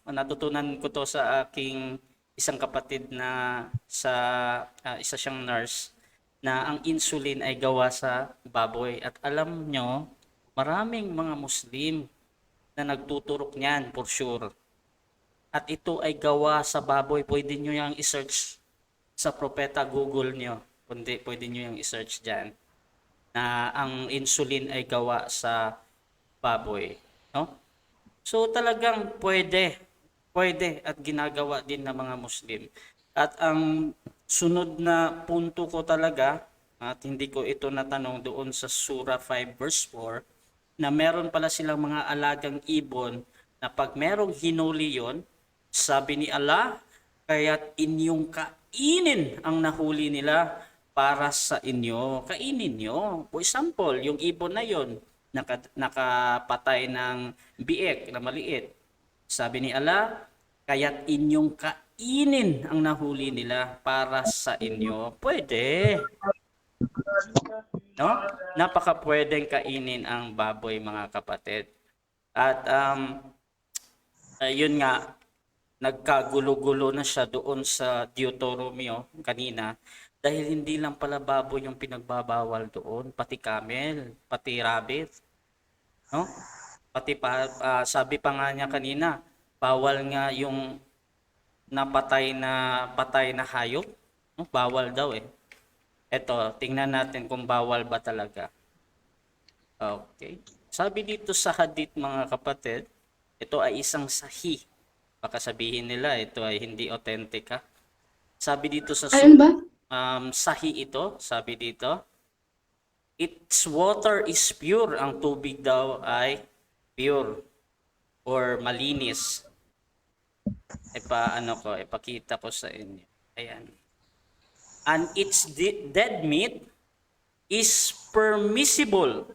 natutunan ko to sa aking isang kapatid na isa siyang nurse, na ang insulin ay gawa sa baboy. At alam nyo, maraming mga Muslim na nagtuturok niyan for sure. At ito ay gawa sa baboy. Pwede nyo yung i-search sa propeta Google nyo. Pwede nyo yung i-search dyan na ang insulin ay gawa sa baboy. No? So talagang pwede at ginagawa din ng mga Muslim. At ang sunod na punto ko talaga, at hindi ko ito natanong doon sa Surah 5 verse 4, na meron pala silang mga alagang ibon na pag merong hinuli yon, sabi ni Allah, kaya't inyong kainin ang nahuli nila para sa inyo. Kainin nyo. For example, yung ibon na yon, nakapatay ng biek na maliit. Sabi ni Allah, kaya't inyong kainin ang nahuli nila para sa inyo. Pwede. No? Napaka pwedeng kainin ang baboy mga kapatid. At yun nga, nagkagulo-gulo na siya doon sa Deuteronomio kanina dahil hindi lang pala baboy yung pinagbabawal doon, pati camel, pati rabbit. No? Pati sabi pa nga niya kanina, bawal nga yung patay na hayop. No? Bawal daw eh. Eto, tingnan natin kung bawal ba talaga. Okay. Sabi dito sa hadith mga kapatid, ito ay isang sahih. Baka sabihin nila ito ay hindi authentic ha. Sabi dito sa Ayun ba? sahih ito, sabi dito, its water is pure. Ang tubig daw ay pure or malinis. Ipakita ko sa inyo. Ayan. And its dead meat is permissible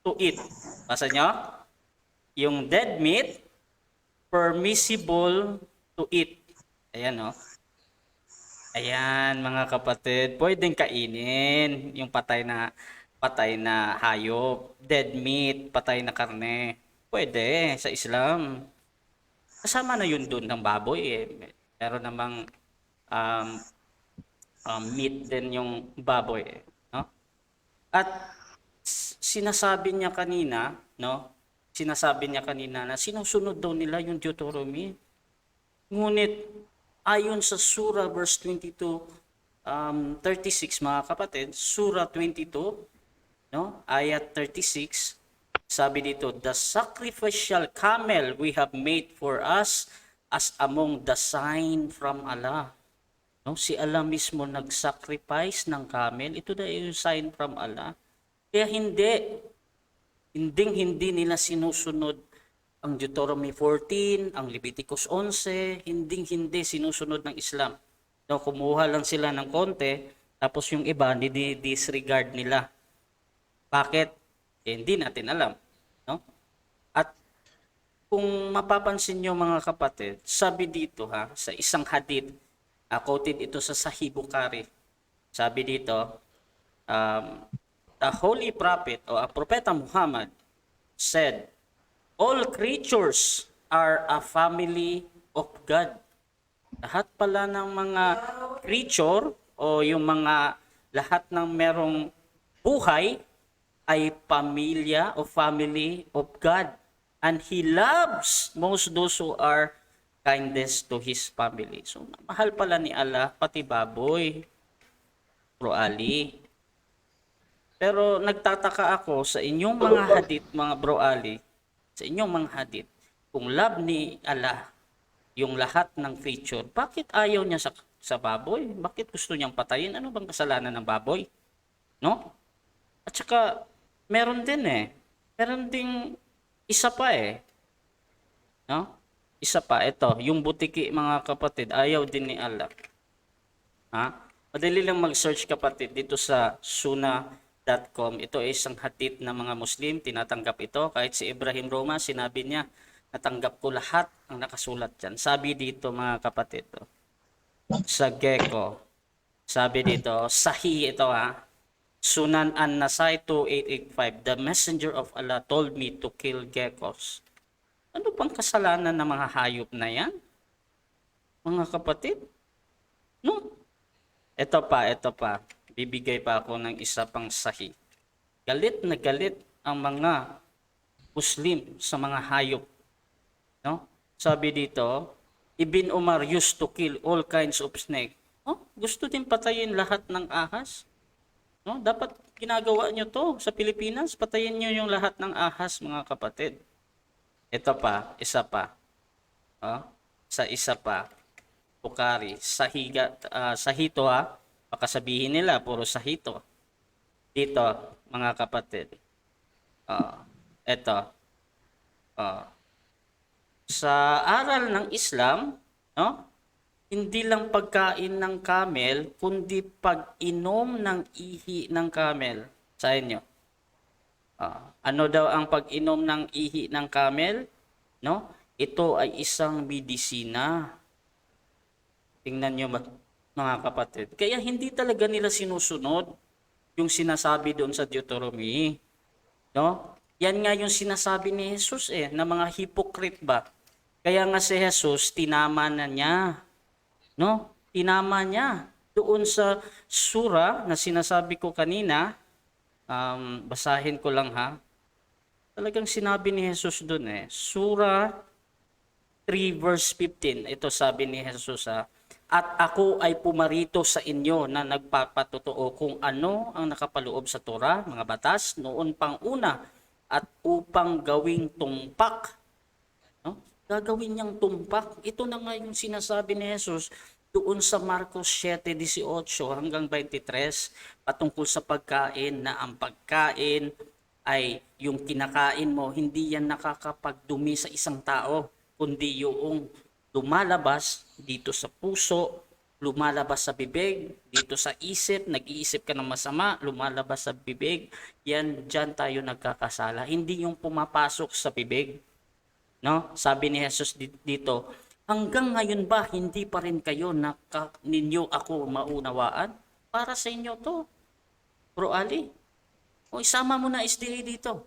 to eat. Basa nyo? Yung dead meat, permissible to eat. Ayan, no? Ayan, mga kapatid, pwedeng kainin yung patay na hayop, dead meat, patay na karne. Pwede sa Islam. Kasama na yun dun ng baboy eh. Meron namang meat din yung baboy eh, no? At sinasabi niya kanina, no? Sinasabi niya kanina na sinusunod daw nila yung Deuteronomy. Ngunit ayon sa Surah verse 22, 36 mga kapatid, Surah 22, no? Ayat 36, sabi dito, the sacrificial camel we have made for us as among the sign from Allah. No? Si Allah mismo nag-sacrifice ng camel. Ito na yung sign from Allah. Kaya hindi nila sinusunod ang Deuteronomy 14, ang Leviticus 11, hindi sinusunod ng Islam. No, kumuha lang sila ng konti, tapos yung iba, disregard nila. Bakit? Hindi natin alam. No? At kung mapapansin nyo mga kapatid, sabi dito sa isang hadith, quoted ito sa Sahih Bukhari. Sabi dito, the Holy Prophet o Propeta Muhammad said, all creatures are a family of God. Lahat pala ng mga creature o yung lahat ng merong buhay ay pamilya o family of God. And He loves most those who are kindest to His family. So, mahal pala ni Allah pati baboy. Bro Ali. Pero nagtataka ako sa inyong mga hadith, mga Bro Ali, sa inyong mga hadith, kung love ni Allah yung lahat ng creature, bakit ayaw niya sa baboy? Bakit gusto niyang patayin? Ano bang kasalanan ng baboy? No? At saka, meron ding isa pa eh. No? Isa pa, ito, yung butiki mga kapatid, ayaw din ni Allah. Madali lang mag-search kapatid dito sa Sunnah.com. Ito ay isang hadith ng mga Muslim, tinatanggap ito. Kahit si Ibrahim Roma, sinabi niya, natanggap ko lahat ang nakasulat dyan. Sabi dito mga kapatid, sa gecko. Sabi dito, Sahih ito Sunan An-Nasai 2885, the messenger of Allah told me to kill geckos. Ano pang kasalanan ng mga hayop na yan? Mga kapatid? No? Ito pa. Bibigay pa ako ng isa pang sahih. Galit na galit ang mga Muslim sa mga hayop. No? Sabi dito, Ibn Umar used to kill all kinds of snake. Oh, gusto din patayin lahat ng ahas? No? Dapat ginagawa nyo to sa Pilipinas. Patayin nyo yung lahat ng ahas, mga kapatid. Ito pa, isa pa. Oh, sa isa pa. Bukhari, sahito baka sabihin nila, puro sahito. Dito, mga kapatid. Ito. Sa aral ng Islam, no? Hindi lang pagkain ng camel, kundi pag-inom ng ihi ng camel. Sa inyo. Ano daw ang pag-inom ng ihi ng camel? No? Ito ay isang medisina. Tingnan nyo mga kapatid. Kaya hindi talaga nila sinusunod yung sinasabi doon sa Deuteronomy. No? Yan nga yung sinasabi ni Jesus na mga hypocrite ba? Kaya nga si Jesus, tinama na niya. No? Tinama niya. Doon sa sura na sinasabi ko kanina, basahin ko lang Talagang sinabi ni Jesus doon Sura 3 verse 15. Ito sabi ni Jesus At ako ay pumarito sa inyo na nagpapatotoo kung ano ang nakapaloob sa Torah, mga batas, noon pang una, at upang gawing tumpak. No? Gagawin niyang tumpak. Ito na nga yung sinasabi ni Jesus doon sa Marcos 7:18 hanggang 23 patungkol sa pagkain, na ang pagkain ay yung kinakain mo, hindi yan nakakapagdumi sa isang tao, kundi yung lumalabas dito sa puso, lumalabas sa bibig, dito sa isip, nag-iisip ka ng masama, lumalabas sa bibig, dyan tayo nagkakasala. Hindi yung pumapasok sa bibig. No? Sabi ni Jesus dito, hanggang ngayon ba hindi pa rin kayo ninyo ako maunawaan? Para sa inyo to, Bro Ali. O isama mo na SDA dito.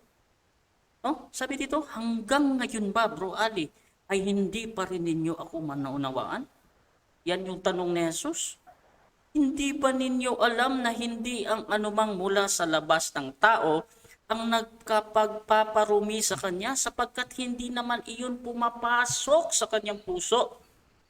No? Sabi dito, hanggang ngayon ba, Bro Ali, ay hindi pa rin ninyo ako manaunawaan? Yan yung tanong ni Jesus. Hindi ba ninyo alam na hindi ang anumang mula sa labas ng tao ang nagkapagpaparumi sa kanya, sapagkat hindi naman iyon pumapasok sa kanyang puso,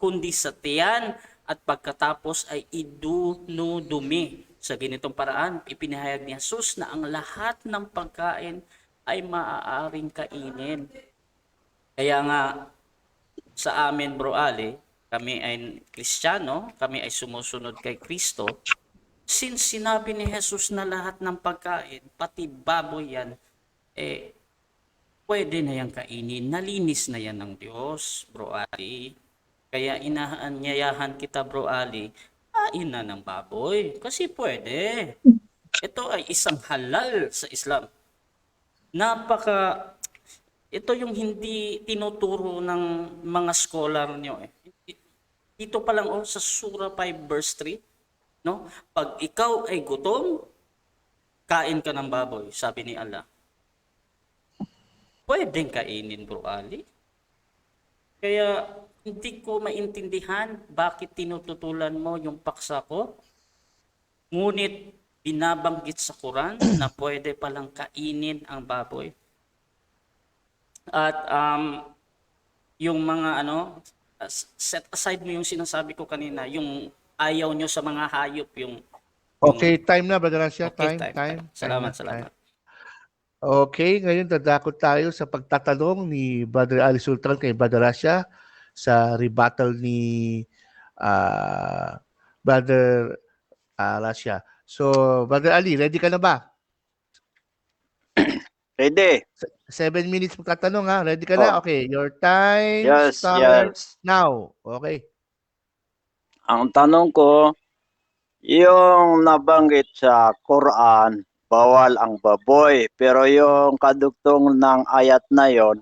kundi sa tiyan, at pagkatapos ay idunudumi. Sa ganitong paraan, ipinahayag ni Jesus na ang lahat ng pagkain ay maaaring kainin. Kaya nga, sa amin, Bro Ali, kami ay Kristiyano, kami ay sumusunod kay Kristo. Since sinabi ni Jesus na lahat ng pagkain, pati baboy yan, pwede na yan kainin. Nalinis na yan ng Diyos, Bro Ali. Kaya inaanyayahan kita, Bro Ali, kain na ng baboy. Kasi pwede. Ito ay isang halal sa Islam. Ito yung hindi tinuturo ng mga scholar nyo. Dito pa lang sa Surah 5 verse 3. No? Pag ikaw ay gutom, kain ka ng baboy, sabi ni Allah. Pwedeng kainin, Bro Ali. Kaya hindi ko maintindihan bakit tinututulan mo yung paksa ko. Ngunit binabanggit sa Quran na pwede palang kainin ang baboy. At yung mga set aside mo yung sinasabi ko kanina, yung ayaw nyo sa mga hayop, Okay, time na, Brother Rasha. Okay, Time. Salamat. Okay, ngayon dadako tayo sa pagtatanong ni Brother Ali Sultan kay Brother Rasha sa rebuttal ni Brother Rasha. So, Brother Ali, ready ka na ba? Ready? 7 minutes magtatanong Ready ka na? Okay, your time Yes, starts now. Okay. Ang tanong ko, yung nabanggit sa Quran, bawal ang baboy. Pero yung kadugtong ng ayat na yon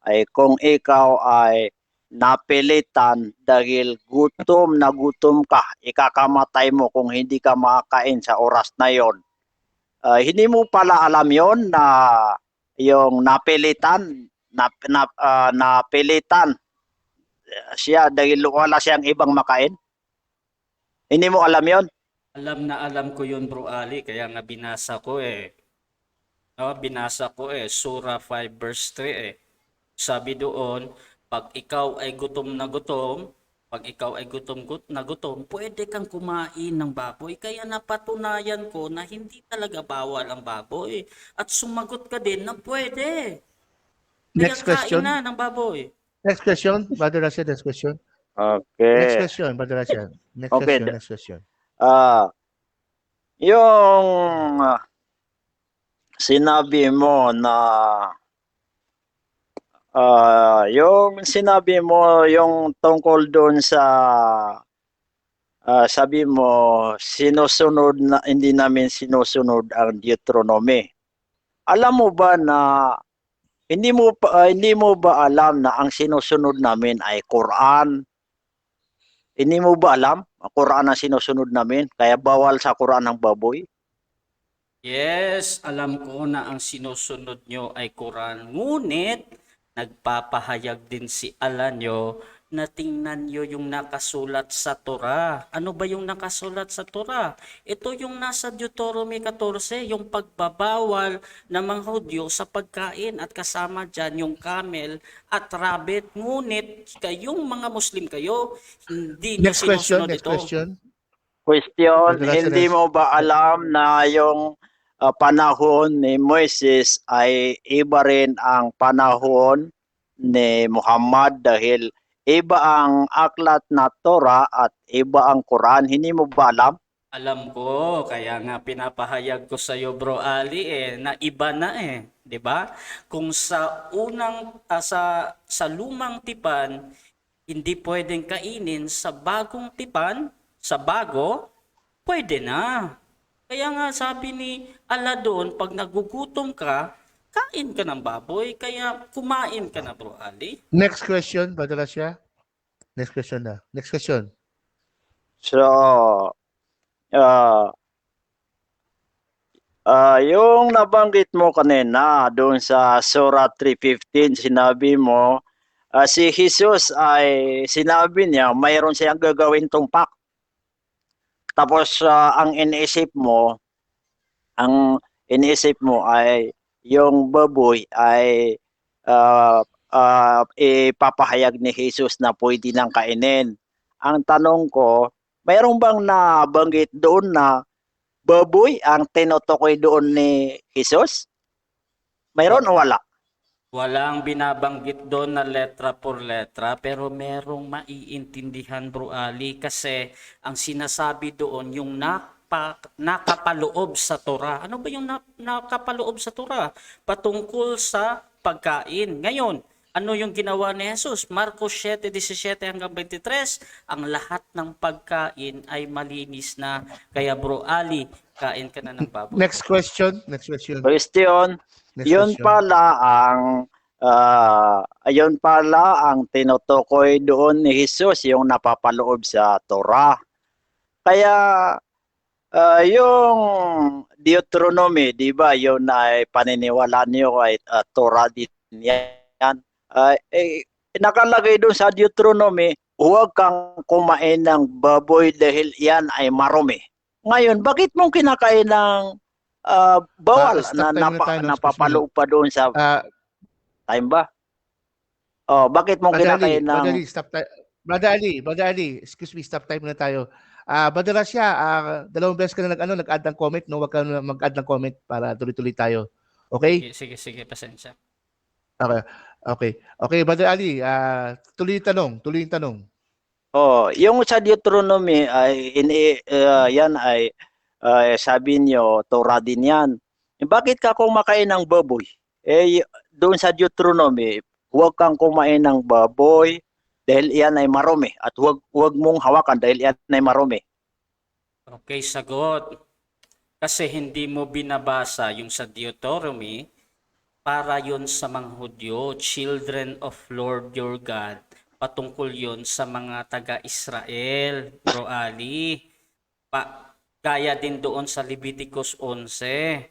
ay kung ikaw ay napilitan dahil gutom na gutom ka, ikakamatay mo kung hindi ka makakain sa oras na yon. Hindi mo pala alam yon na yung napilitan siya dahil wala siyang ibang makain. Hindi mo alam yon? Alam na alam ko yun, Bro Ali, kaya nga binasa ko eh. No, binasa ko eh, Surah 5 verse 3 eh. Sabi doon, pag ikaw ay gutom na gutom, pwede kang kumain ng baboy. Kaya napatunayan ko na hindi talaga bawal ang baboy. At sumagot ka din na pwede. Kaya Next question. kain na ng baboy. Next question, Brother Rasha, next question. Next Okay. question, Brother Rasha. Next Okay. question, next question. Yung sinabi mo na yung tungkol doon sa sabi mo sinusunod na hindi namin sinusunod ang Deuteronomy. Alam mo ba na hindi mo ba alam na ang sinusunod namin ay Quran? Hindi mo ba alam? Ang Quran ang sinusunod namin, kaya bawal sa Quran ang baboy? Yes, alam ko na ang sinusunod nyo ay Quran. Ngunit, nagpapahayag din si Alanyo na tingnan nyo yung nakasulat sa Torah. Ano ba yung nakasulat sa Torah? Ito yung nasa Deuteronomy 14, yung pagbabawal ng mga Hudyo sa pagkain at kasama dyan yung camel at rabbit. Ngunit, kayong mga Muslim kayo, hindi nyo Next question, sinusunod next ito. question. Question, Brother Rasha, hindi mo ba alam na yung panahon ni Moises ay iba rin ang panahon ni Muhammad dahil iba ang aklat na Torah at iba ang Quran? Hindi mo ba alam? Alam ko, kaya nga pinapahayag ko sa iyo, Bro Ali na iba na 'di ba? Kung sa sa lumang tipan hindi pwedeng kainin, sa bagong tipan, sa bago, pwede na. Kaya nga sabi ni Allah doon, pag nagugutom ka, kain ka ng baboy, kaya kumain ka na, Bro Ali. Next question, Brother Rasha. Next question na. Next question. So, yung nabanggit mo kanina doon sa Surah 3:15, sinabi mo, si Jesus ay sinabi niya mayroon siyang gagawin tumpak. Tapos ang iniisip mo ay yung baboy ay ipapahayag ni Jesus na pwede nang kainin. Ang tanong ko, mayroon bang nabanggit doon na baboy ang tinutukoy doon ni Jesus? Mayroon o wala? Walang binabanggit doon na letra por letra, pero merong maiintindihan, Bro Ali, kasi ang sinasabi doon yung nakapaloob sa Torah. Ano ba yung nakapaloob sa Torah? Patungkol sa pagkain. Ngayon, ano yung ginawa ni Jesus? Marcos 7:17 hanggang 23, ang lahat ng pagkain ay malinis na. Kaya Bro Ali, kain ka na ng baboy. Next question. Next question. Question, Next yun question. pala ang tinutukoy doon ni Jesus, yung napapaloob sa Torah. Kaya yung Deuteronomy, di ba, yun ay paniniwala niyo ay Torah din yan. Nakalagay doon sa Deuteronomy, huwag kang kumain ng baboy dahil yan ay marumi. Ngayon, bakit mong kinakain ng bawal Stop time na tayo, no? napapaloob pa doon sa time ba? Oh, bakit mong kinakain ng Brother Ali, stop time. Brother Ali, excuse me, stop time na tayo. Brother Rasha, 2 beses ka na nag-add ng comment, no? Wag ka na mag-add ng comment para tuloy-tuloy tayo. Okay? Sige, pasensya. Okay, Brother Ali, tuloy yung tanong. Oh, yung sa Deuteronomy ay yan ay sabi niyo Torah din yan. Bakit ka kumakain ng baboy? Doon sa Deuteronomy, huwag kang kumain ng baboy dahil yan ay marumi at huwag mong hawakan dahil yan ay marumi. Okay, sagot. Kasi hindi mo binabasa yung sa Deuteronomy para yon sa mga Hudyo, children of Lord your God. patungkol yon sa mga taga-Israel, Bro Ali. Gaya din doon sa Leviticus 11.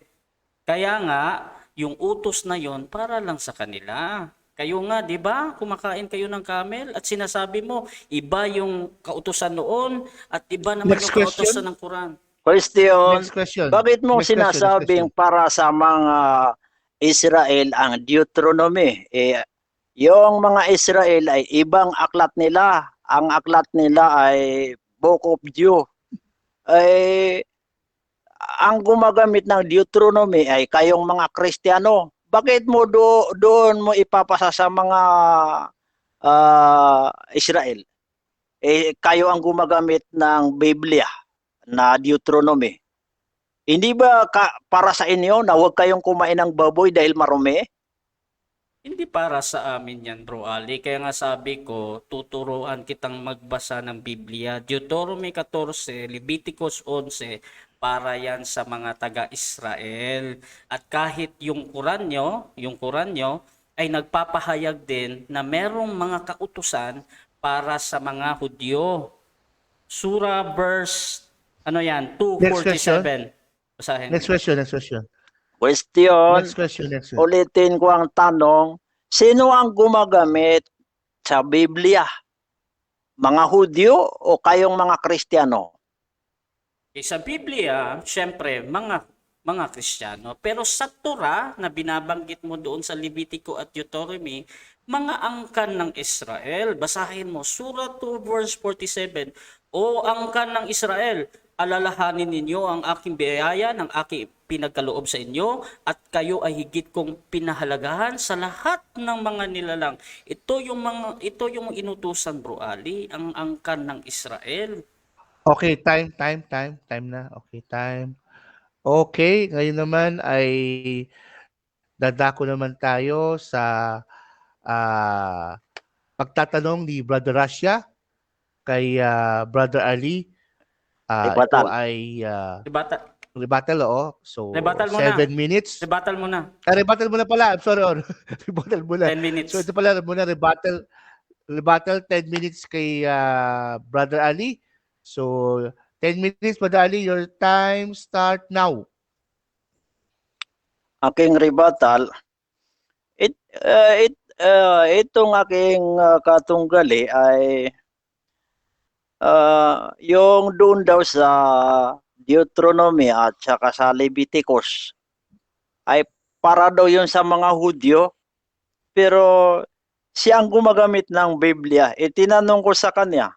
Kaya nga, yung utos na yon para lang sa kanila. Kayo nga, di ba? Kumakain kayo ng camel at sinasabi mo, iba yung kautusan noon at iba naman Next yung kautusan question. ng Quran. Question, Next question. bakit mo Next question. Next sinasabing question. para sa mga Israel ang Deuteronomy? Yung mga Israel ay ibang aklat nila. Ang aklat nila ay Book of Jude. Ang gumagamit ng Deuteronomy ay kayong mga Kristiyano. Bakit mo doon mo ipapasa sa mga Israel? Kayo ang gumagamit ng Biblia na Deuteronomy. Hindi ba para sa inyo na huwag kayong kumain ng baboy dahil marumi? Hindi para sa amin yan, Bro Ali. Kaya nga sabi ko, tuturuan kitang magbasa ng Biblia. Deuteronomy 14, Leviticus 11, para yan sa mga taga-Israel. At kahit yung Quran nyo, ay nagpapahayag din na merong mga kautusan para sa mga Hudyo. Surah verse, ano yan, Next question. 247. Basahin Next mo. question. Next question. Question, Next question. Next question. ulitin ko ang tanong, sino ang gumagamit sa Biblia? Mga Hudyo o kayong mga Kristiyano? Sa Biblia, syempre, mga Kristiyano. Pero sa Torah na binabanggit mo doon sa Levitico at Deuteronomy, mga angkan ng Israel. Basahin mo, Surah 2 verse 47. O angkan ng Israel, alalahanin ninyo ang aking biyaya ng aking pinagkaloob sa inyo at kayo ay higit kong pinahalagahan sa lahat ng mga nilalang. Ito yung inutusan, Bro Ali, ang angkan ng Israel. Okay, time na. Okay, time. Okay, ngayon naman ay dadako naman tayo sa pagtatanong ni Brother Russia kay Brother Ali. Ito Rebuttal. ay Rebuttal, rebuttal, oo. So, rebuttal mo na. 7 minutes. Rebuttal mo na. Rebuttal muna pala. I'm sorry. Rebuttal muna. 10 minutes. So, ito pala muna rebuttal 10 minutes kay Brother Ali. So, 10 minutes, Brother Ali. Your time start now. Aking rebuttal, itong aking katunggali ay yung doon daw sa Deuteronomy at saka sa Leviticus ay para daw yun sa mga Hudyo, pero siya ang gumagamit ng Biblia. Tinanong ko sa kanya,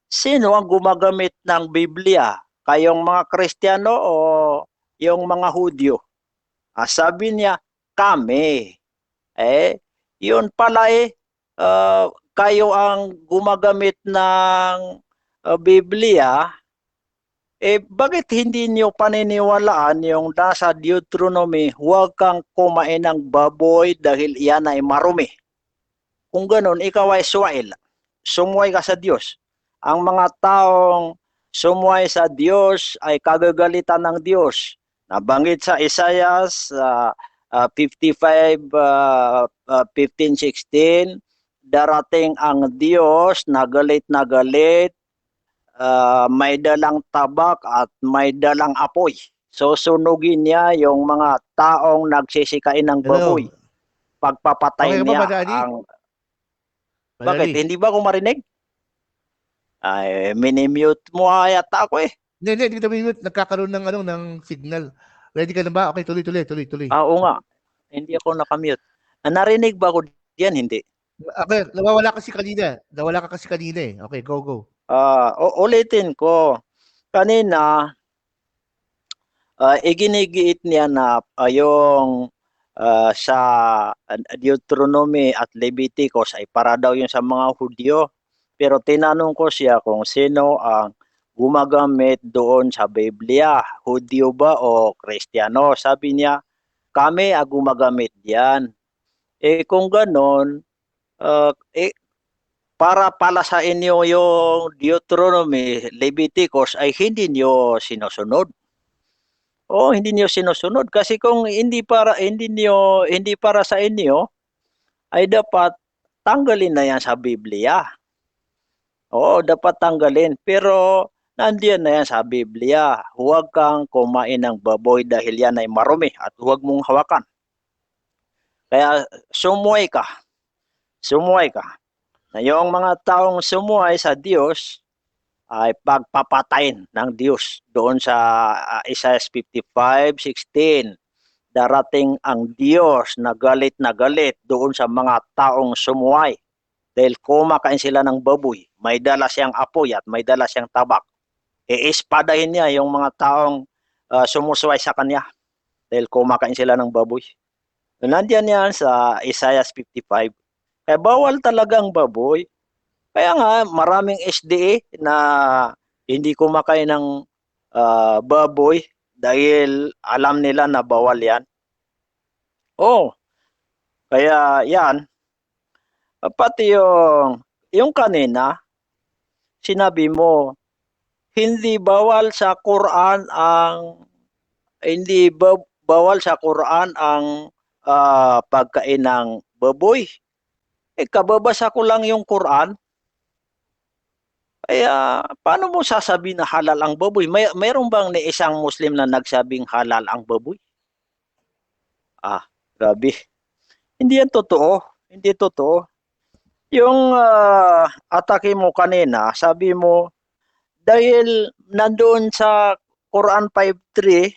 sino ang gumagamit ng Biblia? Kayong mga Kristiyano o yung mga Hudyo? Sabi niya, kami. Yun pala kayo ang gumagamit ng Biblia, bakit hindi niyo paniniwalaan yung nasa Deuteronomy, huwag kang kumain ng baboy dahil iyan ay marumi? Kung ganun, ikaw ay suwail. Sumuway ka sa Diyos. Ang mga taong sumuway sa Diyos ay kagagalitan ng Diyos. Nabanggit sa Isaiah 55, 15-16, darating ang Diyos na galit, may dalang tabak at may dalang apoy. So sunugin niya yung mga taong nagsisikain ng baboy. Hello. Pagpapatay Okay ka ba, niya Brother Ali? Brother Bakit? Ali? Hindi ba ako marinig? Ay, minimute mo yata ako eh. Hindi kita minute. Nagkakaroon ng ng signal. Ready ka na ba? Okay, tuloy. Oo nga. Hindi ako nakamute. Narinig ba ako diyan? Hindi. Okay, nawawala kasi kanina. Okay, go. Ulitin ko. Kanina, iginigiit niya na yung sa Deuteronomy at Leviticus ay para daw yun sa mga Hudyo. Pero tinanong ko siya kung sino ang gumagamit doon sa Biblia, Hudyo ba o Kristiyano? Sabi niya, kami ang gumagamit diyan. Kung ganon, para pala sa inyo yung Deuteronomy, Leviticus ay hindi niyo sinusunod. Hindi niyo sinusunod kasi kung hindi para sa inyo ay dapat tanggalin na yan sa Biblia. Oo, dapat tanggalin. Pero nandiyan na yan sa Biblia. Huwag kang kumain ng baboy dahil yan ay marumi at huwag mong hawakan. Kaya sumuway ka. Sumuway ka. Na yung mga taong sumuway sa Diyos ay pagpapatayin ng Diyos. Doon sa Isaiah 55:16, darating ang Diyos na galit doon sa mga taong sumuway. Dahil kumakain sila ng baboy, may dala siyang apoy at may dala siyang tabak. Iispadahin niya yung mga taong sumusuway sa kanya dahil kumakain sila ng baboy. Nandiyan yan sa Isaiah 55. Kaya bawal talaga ang baboy. Kaya nga, maraming SDA na hindi kumakain ng baboy dahil alam nila na bawal yan. Oh, kaya yan. Pati yung kanina, sinabi mo, hindi bawal sa Quran ang pagkain ng baboy. Kababasa ko lang yung Quran. Kaya paano mo sasabihin na halal ang baboy? Mayroon bang ni isang Muslim na nagsabing halal ang baboy? Grabe. Hindi yan totoo. Hindi totoo. Yung atake mo kanina, sabi mo, dahil nandoon sa Quran 5:3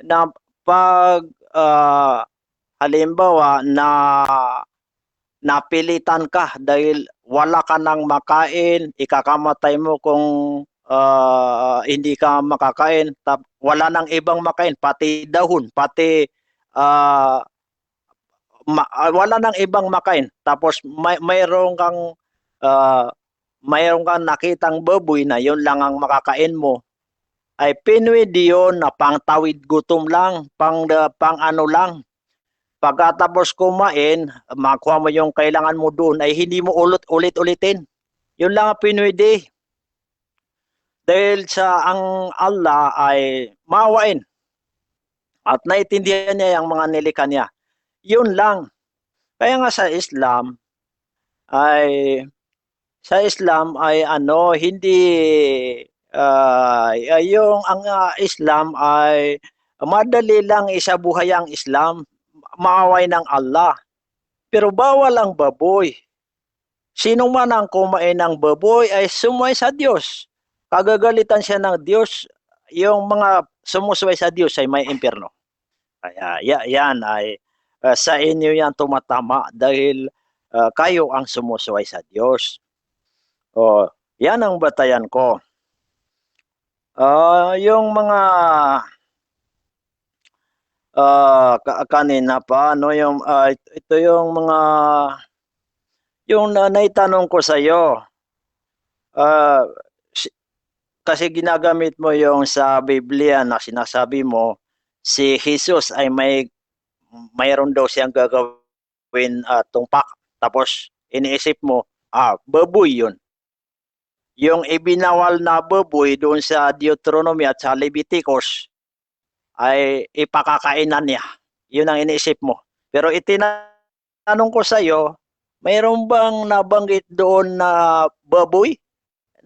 na pag halimbawa na napilitan ka dahil wala ka nang makain, ikakamatay mo kung hindi ka makakain, wala nang ibang makain, pati dahon, pati wala nang ibang makain. Tapos mayroon kang nakitang baboy na yun lang ang makakain mo, ay pinwede yun na pangtawid gutom lang, pang ano lang. Pagkatapos kumain, makuha mo yung kailangan mo doon, ay hindi mo ulit-ulitin. Yun lang ang pinwede. Dahil sa ang Allah ay maawain at naiintindihan niya yung mga nilikha niya. Yun lang. Kaya nga sa Islam ay hindi ang Islam ay madali lang isabuhay ang Islam, maaway ng Allah. Pero bawal ang baboy. Sino man ang kumain ng baboy ay sumuway sa Diyos. Kagagalitan siya ng Diyos. Yung mga sumusuway sa Diyos ay may impyerno. Kaya yan ay sa inyo yan tumatama dahil kayo ang sumusuway sa Diyos. Yan ang batayan ko. Yung mga kanina pa, ito yung mga yung naitanong ko sa iyo. Kasi ginagamit mo yung sa Biblia na sinasabi mo si Jesus ay mayroon daw siyang gagawin tungpak. Tapos iniisip mo, baboy yun. Yung ibinawal na baboy doon sa Deuteronomy at sa Leviticus ay ipakakainan niya. Yun ang iniisip mo. Pero itinanong ko sa iyo, mayroon bang nabanggit doon na baboy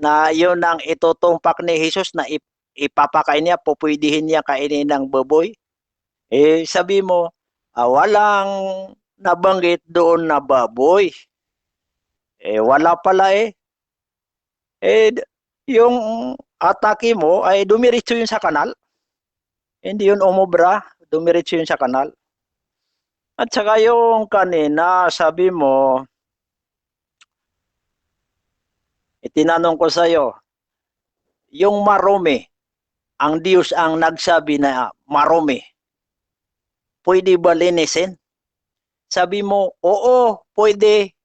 na yun ang itutumpak ni Jesus na ipapakain niya, pupwedihin niya kainin ng baboy? Sabi mo, walang nabanggit doon na baboy. Wala pala yung atake mo ay dumiretso yun sa kanal. Hindi yun umubra, dumiretso yun sa kanal. At saka yung kanina, sabi mo, itinanong ko sa iyo, yung marumi, ang Diyos ang nagsabi na marumi, pwede ba linisin? Sabi mo, oo, pwede.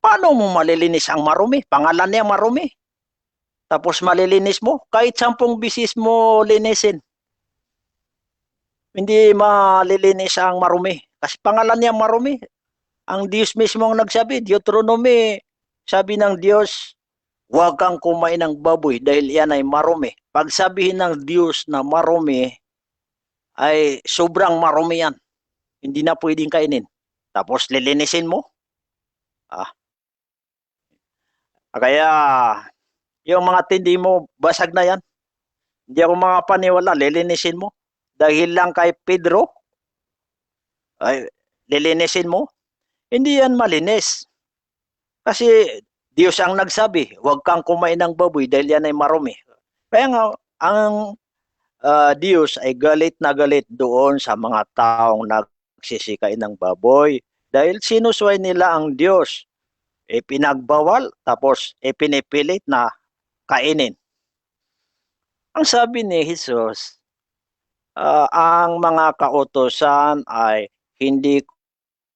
Paano mo malilinis ang marumi? Pangalan niya marumi. Tapos malilinis mo, kahit 10 bisis mo linisin. Hindi malilinis ang marumi. Kasi pangalan niya marumi. Ang Diyos mismo ang nagsabi, Deuteronomy, sabi ng Diyos, huwag kang kumain ng baboy dahil yan ay marumi. Pag sabihin ng Diyos na marumi, ay sobrang marumi yan. Hindi na pwedeng kainin. tapos lilinisin mo. Ah, kaya yung mga tindi mo, basag na yan. Hindi ako makapaniwala, lilinisin mo. Dahil lang kay Pedro, ay lilinisin mo. Hindi yan malinis. Kasi Diyos ang nagsabi, huwag kang kumain ng baboy dahil yan ay marumi. Kaya nga, ang Diyos ay galit na galit doon sa mga taong nagsisikain ng baboy. Dahil sinusway nila ang Diyos. Pinagbawal, tapos pinipilit na kainin. Ang sabi ni Jesus, ang mga kautosan ay hindi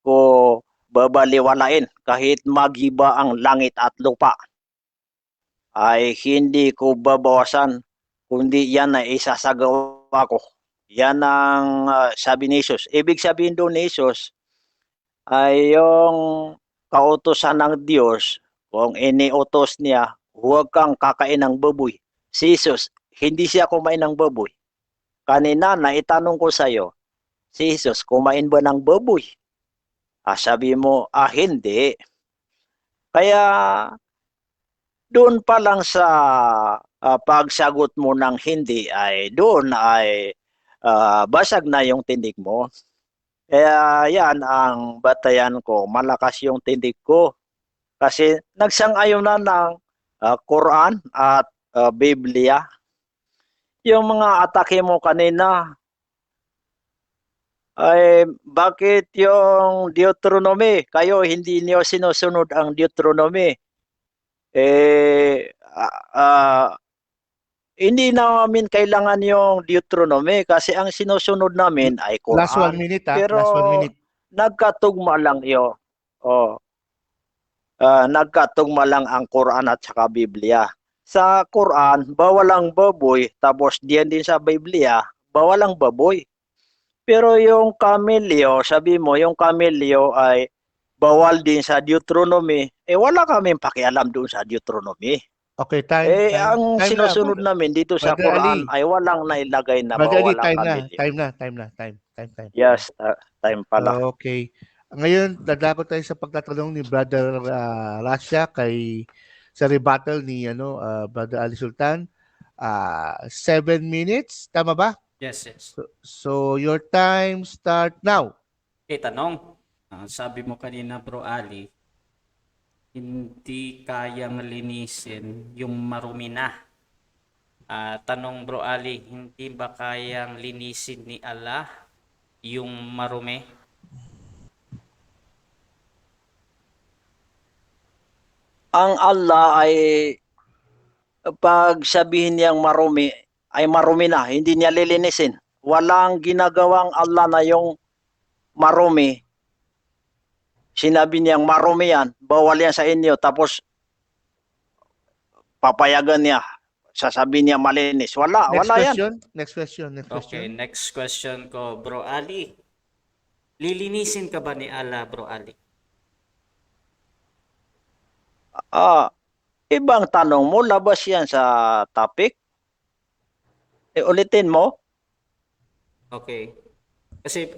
ko babaliwalain kahit magiba ang langit at lupa. Ay hindi ko babawasan, kundi yan ay isasagawa ko. Yan ang sabi ni Jesus. Ibig sabihin doon ni Jesus ay yung kautosan ng Diyos, kung iniutos niya, huwag kang kakain ng baboy. Si Jesus, hindi siya kumain ng baboy. Kanina, naitanong ko sa iyo, si Jesus, kumain ba ng baboy? Sabi mo, hindi. Kaya, doon pa lang sa pagsagot mo ng hindi, ay doon ay basag na yung tindig mo. Kaya yan ang batayan ko, malakas yung tindig ko. Kasi nagsang-ayunan ng Quran at Biblia. Yung mga atake mo kanina, ay bakit yung Deuteronomy? Kayo hindi niyo sinusunod ang Deuteronomy. Hindi namin kailangan yung Deuteronomy kasi ang sinusunod namin ay Quran. Last 1 minute, Pero last 1 minute. nagkatugma lang yun. Nagkatugma lang ang Quran at saka Biblia. Sa Quran, bawal ang baboy, tapos diyan din sa Biblia, bawal ang baboy. Pero yung kamelyo, sabi mo, yung kamelyo ay bawal din sa Deuteronomy. Wala kaming pakialam doon sa Deuteronomy. Okay, time. Ang Time na, sinusunod Brother- namin dito sa Brother Quran Ali. ay walang nailagay na Brother Ali, bawal ang kamelyo. time. Yes, time pala. Okay. Ngayon, dadako tayo sa pagtatanong ni Brother Rasha sa rebuttal ni Brother Ali Sultan. 7 minutes, tama ba? Yes. So your time start now. Tanong. Sabi mo kanina, Bro Ali, hindi kayang linisin yung marumi na. Tanong, Bro Ali, hindi ba kayang linisin ni Allah yung marumi? Ang Allah ay pag sabihin niyang marumi, ay marumi na, hindi niya lilinisin. Walang ginagawang Allah na yung marumi. Sinabi niyang marumi yan, bawal yan sa inyo, tapos papayagan niya, sasabihin niya malinis. Wala yan. Next question. Okay, next question ko, Bro Ali. Lilinisin ka ba ni Allah, Bro Ali? Ibang tanong mo, labas yan sa topic. Ulitin mo. Okay. Kasi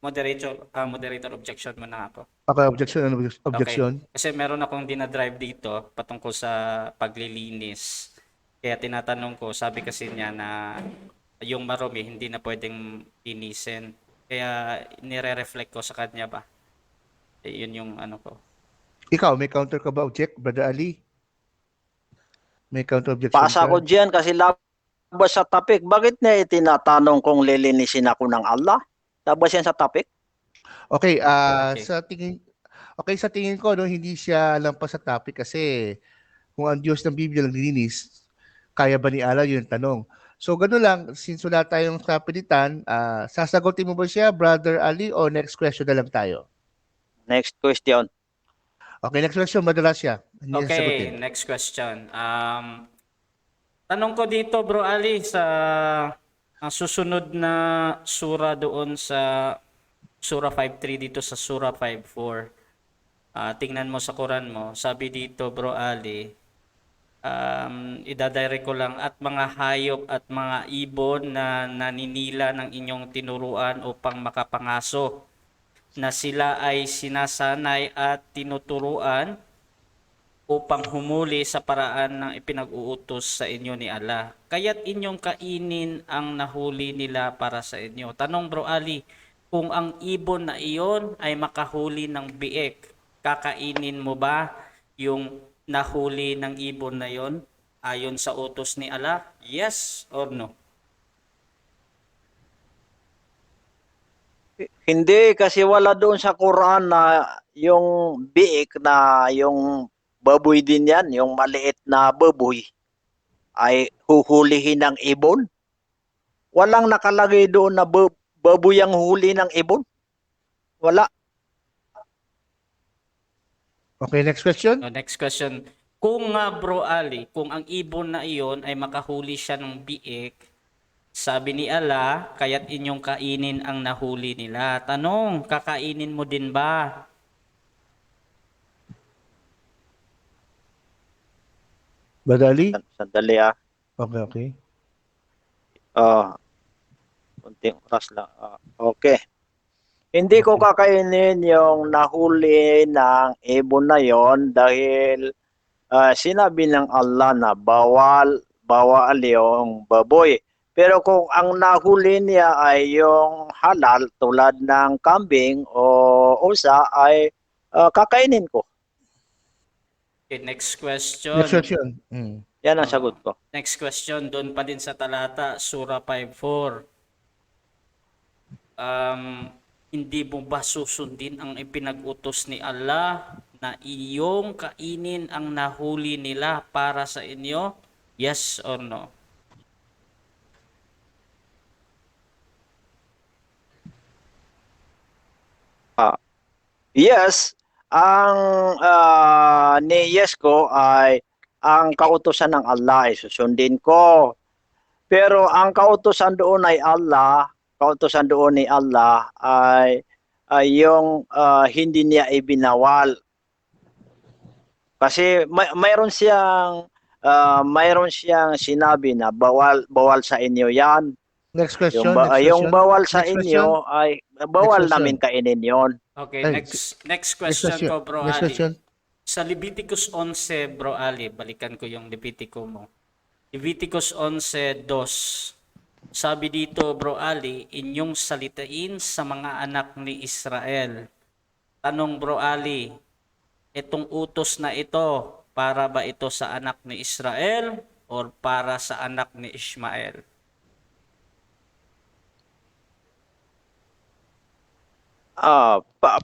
moderator objection mo na ako. Okay, objection. Okay. Kasi meron akong dinadrive dito patungkol sa paglilinis. Kaya tinatanong ko, sabi kasi niya na yung marumi hindi na pwedeng linisin. Kaya nire-reflect ko sa kanya ba? Yun yung ano ko. Ikaw, may counter ka ba object, Brother Ali? May counter objection Pasa ko ka? dyan kasi labas sa topic. Bakit niya itinatanong kung lilinisin ako ng Allah? Labas yan sa topic? Okay, Okay. sa tingin ko hindi siya lampas sa topic kasi kung ang Diyos ng Biblia naglilinis, kaya ba ni Allah, yun yung tanong. So gano'n lang, since wala tayong kapilitan, sasagutin mo ba siya, Brother Ali, o next question na lang tayo? Next question. Okay, next question, Brother Rasha. Hindi Okay, sasagutin. next question. Tanong ko dito, Bro Ali, sa susunod na sura doon sa Surah 5.3 dito sa Surah 5.4. Tingnan mo sa Quran mo, sabi dito, Bro Ali, idadirect ko lang, at mga hayop at mga ibon na naninila ng inyong tinuruan upang makapangaso na sila ay sinasanay at tinuturuan upang humuli sa paraan ng ipinag-uutos sa inyo ni Allah. Kaya't inyong kainin ang nahuli nila para sa inyo. Tanong Bro Ali, kung ang ibon na iyon ay makahuli ng biek, kakainin mo ba yung nahuli ng ibon na iyon ayon sa utos ni Allah? Yes or no? Hindi, kasi wala doon sa Quran na yung biik na yung baboy din yan, yung maliit na baboy ay huhulihin ng ibon. Walang nakalagay doon na baboy ang huli ng ibon. Wala. Okay, next question. Next question. Kung nga Bro Ali, kung ang ibon na iyon ay makahuli siya ng biik, sabi ni Allah, kaya't inyong kainin ang nahuli nila. Tanong, kakainin mo din ba? Brother Ali? Sandali ah. Okay, okay. Kunting oras lang. Okay. Hindi ko kakainin yung nahuli ng ibon na yon dahil sinabi ng Allah na bawal yung baboy. Pero kung ang nahuli niya ay yung halal tulad ng kambing o usa ay kakainin ko. Okay, next question. Next question. Yan ang sagot ko. Next question, doon pa din sa talata, Surah 5:4. Hindi mo ba susundin ang ipinag-utos ni Allah na iyong kainin ang nahuli nila para sa inyo? Yes or no? Yes, ang ni yes ko ay ang kautusan ng Allah ay susundin ko. Pero ang kautusan doon ay Allah, kautusan doon ni Allah ay yung hindi niya ibinawal. Kasi mayroon siyang sinabi na bawal sa inyo 'yan. Next question. Yung bawal sa Next inyo question. ay bawal Next question. namin kainin 'yon. Okay, Ay, next question ko, Bro Next Ali. question. Sa Leviticus 11, Bro Ali, balikan ko yung Levitico mo. Leviticus 11:2. Sabi dito, Bro Ali, inyong salitain sa mga anak ni Israel. Tanong, Bro Ali, itong utos na ito, para ba ito sa anak ni Israel or para sa anak ni Ishmael?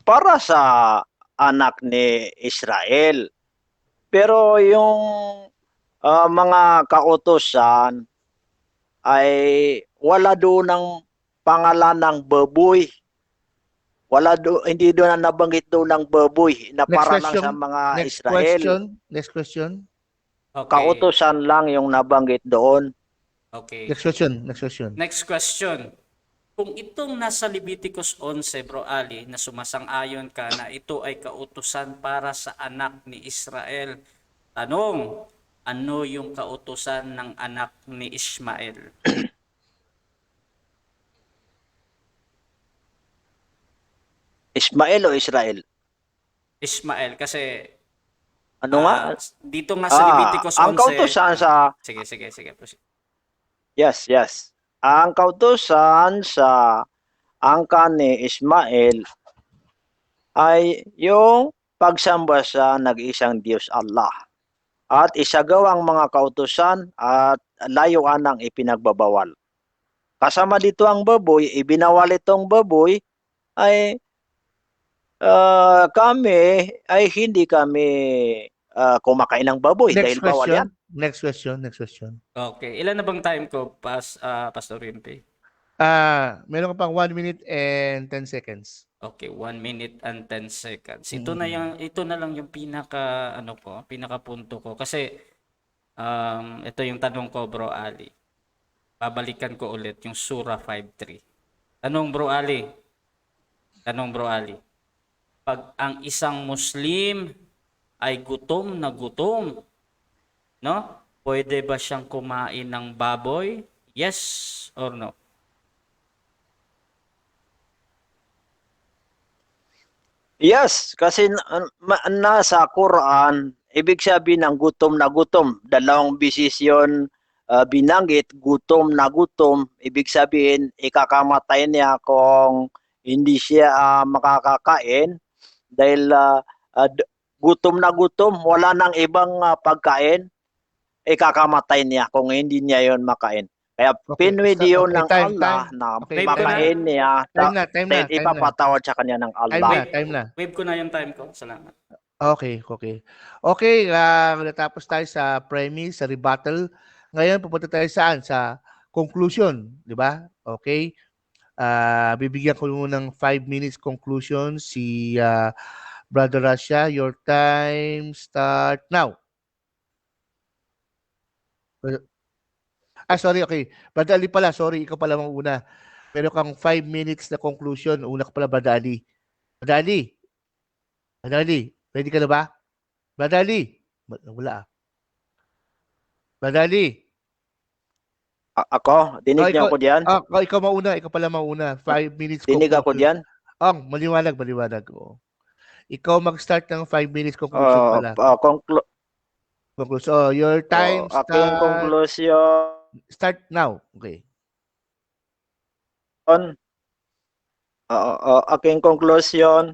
Para sa anak ni Israel. Pero yung mga kautosan ay wala doon ng pangalan ng baboy. Hindi doon na nabanggit doon ng baboy na para lang sa mga Israel. Next question. Okay. Kautosan lang yung nabanggit doon. Okay. Next question. Next question. Next question. Kung itong nasa Leviticus 11, Bro Ali, na sumasang-ayon ka na ito ay kautusan para sa anak ni Israel, tanong, ano yung kautusan ng anak ni Ishmael? Ismael o Israel? Ishmael, kasi Ano nga? dito nga sa Leviticus 11. Ang kautusan sa Sige. Yes. Ang kautusan sa angka ni Ismael ay yung pagsamba sa nag-isang Diyos Allah at isagawang mga kautusan at layuan ng ipinagbabawal. Kasama dito ang baboy, ibinawal itong baboy ay kami ay hindi kami kumakain ng baboy dahil bawal yan. Next question. Okay. Ilan na bang time ko, Pastor Rimpe? Meron ka pang 1 minute and 10 seconds. Okay, 1 minute and 10 seconds. Ito na lang yung pinaka punto ko kasi ito yung tanong ko, Bro Ali. Babalikan ko ulit yung Surah 5:3. Tanong Bro Ali. Pag ang isang Muslim ay gutom na gutom, no? Pwede ba siyang kumain ng baboy? Yes or no? Yes, kasi nasa Quran, ibig sabihin ng gutom na gutom. Dalawang bisis yun binanggit, gutom na gutom. Ibig sabihin, ikakamatay niya kung hindi siya makakakain dahil gutom na gutom, wala nang ibang pagkain, ikakamatay niya kung hindi niya yon makain. Kaya Okay, pinwede yun okay, ng time, Allah time. na Okay, Wave ko na. makain niya time dahil na. ipapatawad sa kanya ng Time na, Allah. time na. Wave ko na yung time ko. Salamat. Okay, okay. Okay, natapos tayo sa premise, sa rebuttal. Ngayon, pupunta tayo saan? Sa conclusion, di ba? Okay. Bibigyan ko muna ng 5 minutes conclusion si Brother Russia. Your time start now. Sorry, okay. Brother Ali pala, sorry, ikaw pala una. Meron kang 5 minutes na conclusion. Una ka pala, Brother Ali. Brother Ali, Brother Ali, ready ka na ba? Brother Ali, wala ah. Brother Ali, Ako, dinig niyo ikaw, ako diyan? ikaw mauna, ikaw pala mauna. 5 minutes Dinig ako conclusion. diyan? Maliwanag, maliwanag. Oo. Ikaw mag-start ng 5 minutes conclusion pala. Conclusion. Oh, your time aking konklusyon, start now. Okay. aking konklusyon,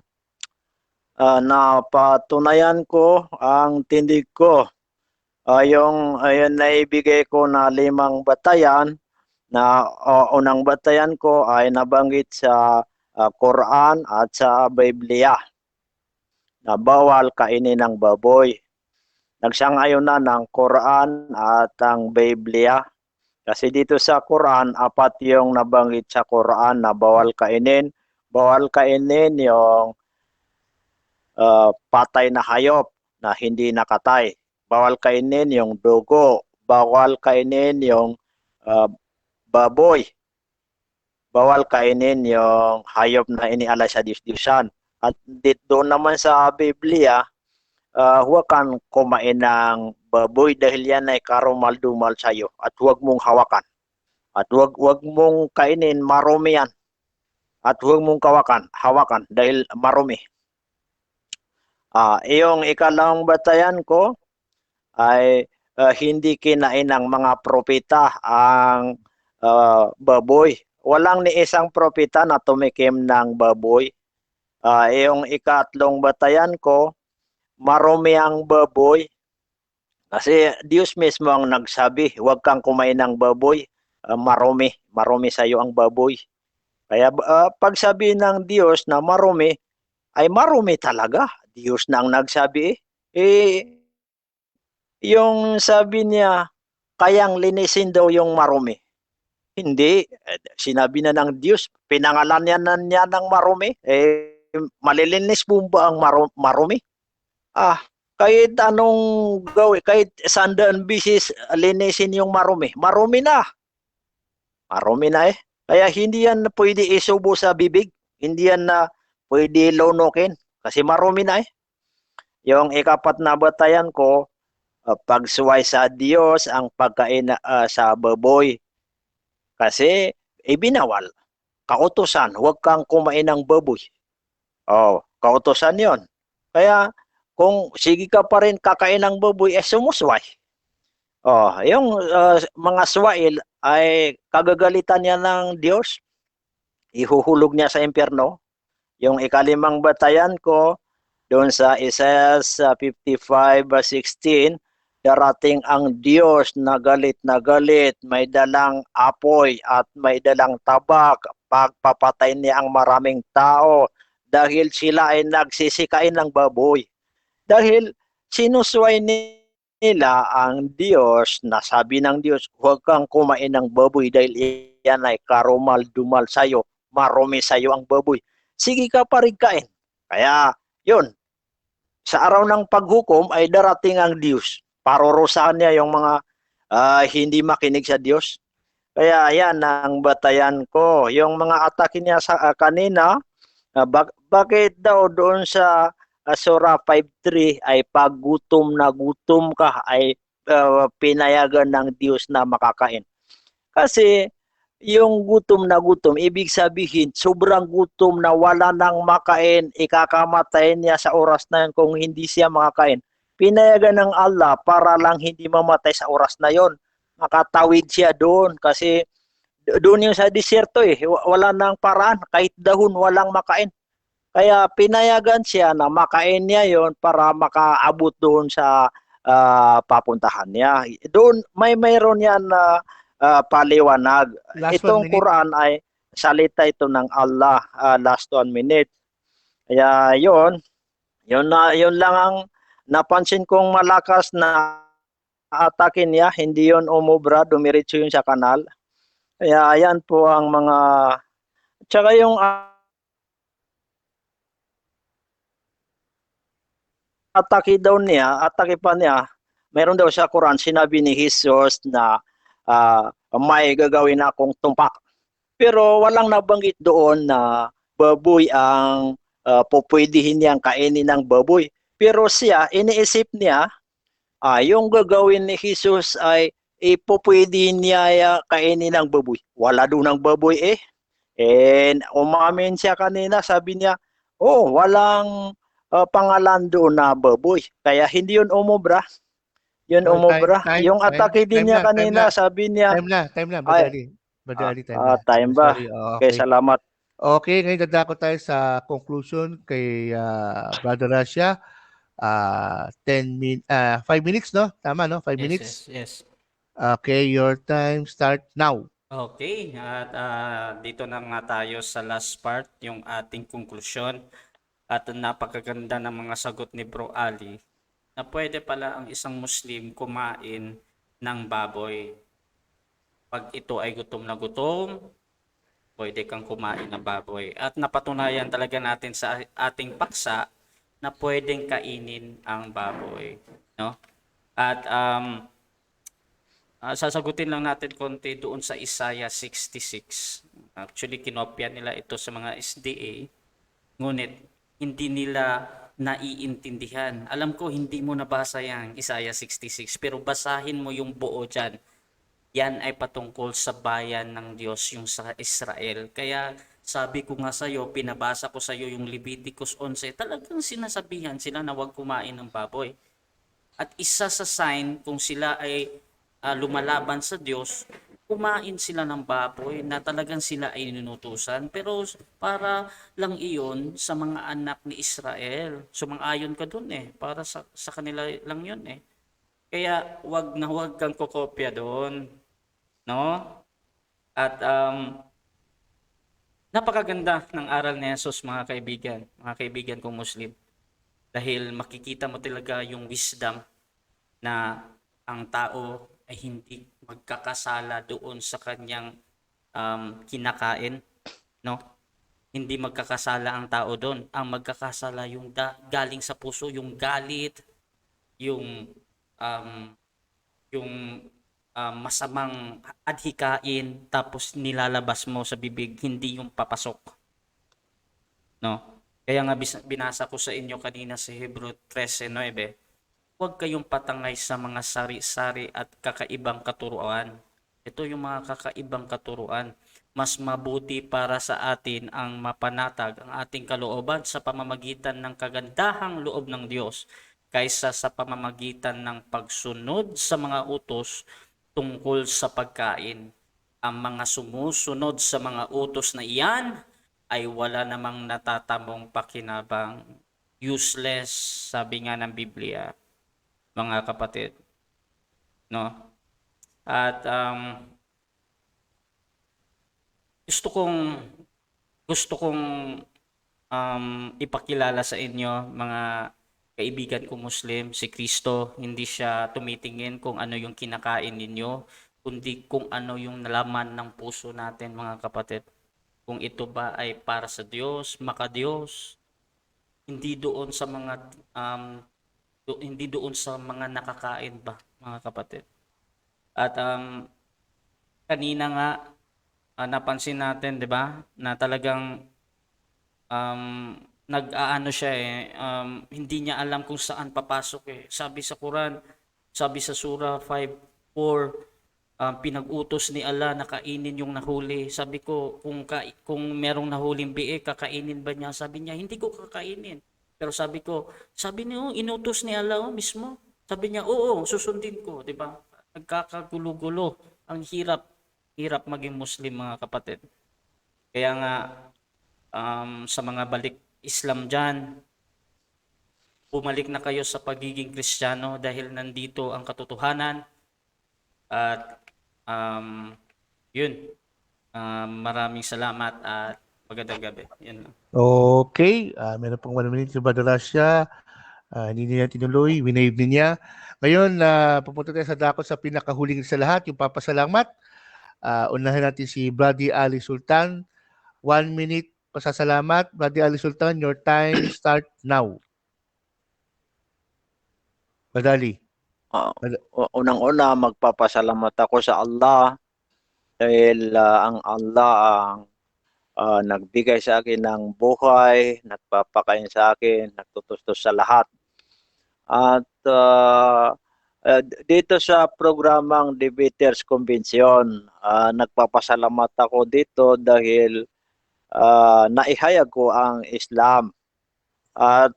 na patunayan ko ang tindig ko. Yung ayun na ibigay ko na 5 batayan na unang batayan ko ay nabanggit sa Quran at sa Biblia na bawal kainin ng baboy. Nagsang-ayon na ng Quran at ang Biblia. Kasi dito sa Quran, 4 yung nabanggit sa Quran na bawal kainin. Bawal kainin yung patay na hayop na hindi nakatay. Bawal kainin yung dugo. Bawal kainin yung baboy. Bawal kainin yung hayop na inialay sa Diyos-Diyosan. At doon naman sa Biblia, huwag kang kumain ng baboy dahil yan ay karumal-dumal sa iyo at huwag mong hawakan. At huwag mong kainin, marumi yan. At huwag mong hawakan dahil marumi. Yung ikalawang batayan ko ay hindi kinain ng mga propeta ang baboy. Walang ni isang propeta na tumikim ng baboy. Yung ikatlong batayan ko, marumi ang baboy. Kasi Diyos mismo ang nagsabi, huwag kang kumain ng baboy. Marumi sa iyo ang baboy. Kaya pag sabi ng Diyos na marumi, ay marumi talaga. Diyos na ang nagsabi yung sabi niya, kayang linisin daw yung marumi. Hindi. Sinabi na ng Diyos, pinangalan niya ng marumi. Malilinis po ba ang marumi? Kahit anong gawin, kahit 100 bisis linisin yung marumi. Marumi na. Marumi na eh. Kaya hindi yan pwede isubo sa bibig. Hindi yan na pwede lunukin. Kasi marumi na eh. Yung ikapat na batayan ko, pagsuway sa Diyos ang pagkain sa baboy. Kasi ibinawal. Kautusan, huwag kang kumain ng baboy. Kautusan yon. Kaya kung sige ka pa rin kakain ng baboy, sumusway. Yung mga swail ay kagagalitan niya ng Diyos. Ihuhulog niya sa impyerno. Yung ikalimang batayan ko, doon sa Isaiah 55:16, darating ang Diyos na galit, may dalang apoy at may dalang tabak, pagpapatay niya ang maraming tao dahil sila ay nagsisikain ng baboy. Dahil sinusway nila ang Diyos, na sabi ng Diyos, huwag kang kumain ng baboy dahil yan ay karumal-dumal sa'yo, marumi sa'yo ang baboy. Sige ka pa rin kain. Kaya, yun, sa araw ng paghukom ay darating ang Diyos. Parurusahan niya yung mga hindi makinig sa Diyos. Kaya yan ang batayan ko. Yung mga atake niya sa kanina, bakit daw doon sa Surah 5:3 ay pag gutom na gutom ka ay pinayagan ng Diyos na makakain. Kasi yung gutom, ibig sabihin, sobrang gutom na wala nang makain, ikakamatay niya sa oras na yun kung hindi siya makakain. Pinayagan ng Allah para lang hindi mamatay sa oras na yon. Makatawid siya doon kasi doon yung sa disyerto wala nang paraan, kahit dahon walang makain. Kaya pinayagan siya na makain niya yon para makaabot doon sa papuntahan niya. Doon mayroon yan na paliwanag. Last 1 Itong minute. Quran ay salita ito ng Allah. Last 1 minute. Kaya yun lang ang napansin kong malakas na atake niya. Hindi yun umubra, dumiretso yun sa kanal. Kaya ayan po ang mga... Tsaka yung atake pa niya, meron daw sa Quran, sinabi ni Jesus na may gagawin akong tumpak. Pero walang nabanggit doon na baboy ang pupwedihin niyang kainin ng baboy. Pero siya, iniisip niya, yung gagawin ni Jesus ay ipupwedihin niya kainin ng baboy. Wala doon ng baboy And umamin siya kanina, sabi niya, walang pangalan doon na baboy. Kaya hindi yun umubra. Yun So, umubra. Yung atake din niya kanina, sabi niya, time na, ay, Brother Ali, time na. time ba? Sorry, Okay, okay. salamat. Okay, ngayon dadako tayo sa conclusion kay Brother Russia. 5 minutes, no? Tama, no? 5 Yes, minutes? yes. Okay, your time start now. Okay, at dito na nga tayo sa last part, yung ating konklusyon. At napakaganda ng mga sagot ni Bro Ali na pwede pala ang isang Muslim kumain ng baboy. Pag ito ay gutom na gutom, pwede kang kumain ng baboy. At napatunayan talaga natin sa ating paksa na pwedeng kainin ang baboy. No? At sasagutin lang natin konti doon sa Isaiah 66. Actually, kinopya nila ito sa mga SDA. Ngunit, hindi nila naiintindihan. Alam ko, hindi mo nabasa yan, Isaiah 66. Pero basahin mo yung buo dyan. Yan ay patungkol sa bayan ng Diyos, yung sa Israel. Kaya sabi ko nga sa'yo, pinabasa ko sa'yo yung Leviticus 11. Talagang sinasabihan sila na huwag kumain ng baboy. At isa sa sign kung sila ay lumalaban sa Diyos, kumain sila ng baboy na talagang sila ay ninutusan. Pero para lang iyon sa mga anak ni Israel. Sumang-ayon ka dun para sa kanila lang yun Kaya wag na wag kang kokopya doon. No? At napakaganda ng aral ni Jesus, mga kaibigan kong Muslim. Dahil makikita mo talaga yung wisdom na ang tao ay hindi magkakasala doon sa kanyang kinakain, no? Hindi magkakasala ang tao doon. Ang magkakasala yung galing sa puso, yung galit, yung masamang adhikain tapos nilalabas mo sa bibig, hindi yung papasok, no? Kaya nga binasa ko sa inyo kanina sa Hebrew 13:9. Huwag kayong patangay sa mga sari-sari at kakaibang katuruan. Ito yung mga kakaibang katuruan. Mas mabuti para sa atin ang mapanatag ang ating kalooban sa pamamagitan ng kagandahang loob ng Diyos kaysa sa pamamagitan ng pagsunod sa mga utos tungkol sa pagkain. Ang mga sumusunod sa mga utos na iyan ay wala namang natatamong pakinabang. Useless, sabi nga ng Biblia, mga kapatid, no? At gusto kong ipakilala sa inyo, mga kaibigan ko Muslim, si Kristo hindi siya tumitingin kung ano yung kinakain ninyo, kundi kung ano yung nalaman ng puso natin, mga kapatid. Kung ito ba ay para sa Diyos, maka-Diyos, hindi doon sa mga nakakain ba, mga kapatid. At kanina nga napansin natin, 'di ba, na talagang nag-aano siya hindi niya alam kung saan papasok Sabi sa Quran, sabi sa Surah 5:4, pinag-utos ni Allah na kainin yung nahuli. Sabi ko, kung merong nahuling biik, kakainin ba niya? Sabi niya, hindi ko kakainin. Pero sabi niya, inutos ni Allah mismo. Sabi niya, oo, susundin ko, di ba? Nagkakagulo-gulo. Ang hirap maging Muslim, mga kapatid. Kaya nga, sa mga balik Islam dyan, bumalik na kayo sa pagiging Kristiyano dahil nandito ang katotohanan. At yun, maraming salamat at magandang gabi. Yun lang. Okay, meron pong 1 minute si Brother Russia. Hindi niya tinuloy, winave niya. Ngayon, pupunta tayo sa dako sa pinakahuling sa lahat, yung papasalamat. Unahin natin si Brother Ali Sultan. 1 minute pasasalamat. Brother Ali Sultan, your time start now. Brother Ali. Unang-una, magpapasalamat ako sa Allah dahil ang Allah ang nagbigay sa akin ng buhay, nagpapakain sa akin, nagtutustos sa lahat. At dito sa programang Debaters Convention, nagpapasalamat ako dito dahil naihayag ko ang Islam. At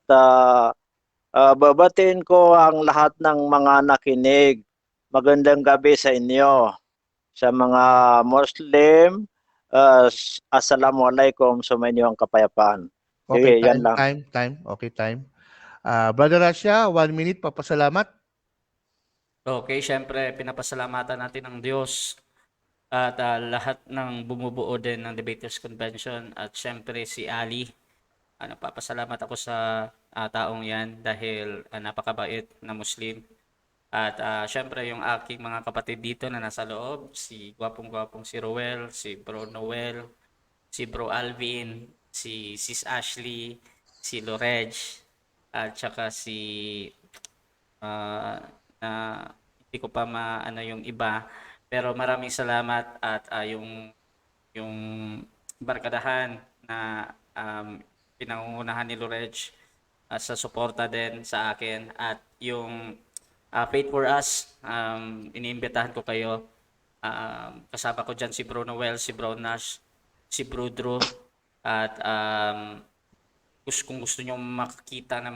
babatiin ko ang lahat ng mga nakinig. Magandang gabi sa inyo. Sa mga Muslim, Assalamualaikum, sumainyo ang kapayapaan. Okay, yan lang. time. Okay, time. Brother Russia, 1 minute, papasalamat. Okay, syempre, pinapasalamatan natin ang Diyos at lahat ng bumubuo din ng Debaters Convention at syempre si Ali. Napapasalamat ako sa taong yan dahil napakabait na Muslim. At syempre yung aking mga kapatid dito na nasa loob, si gwapong-gwapong si Roel, si Bro Noel, si Bro Alvin, si Sis Ashley, si Lorej, at saka si hindi ko pa maano yung iba. Pero maraming salamat at yung barkadahan na pinangungunahan ni Lorej sa suporta din sa akin at yung Faith for Us, iniimbitahan ko kayo. Kasama ko dyan si Bro Noel, si Bro Nash, si Bro Drew at kung gusto nyo makakita ng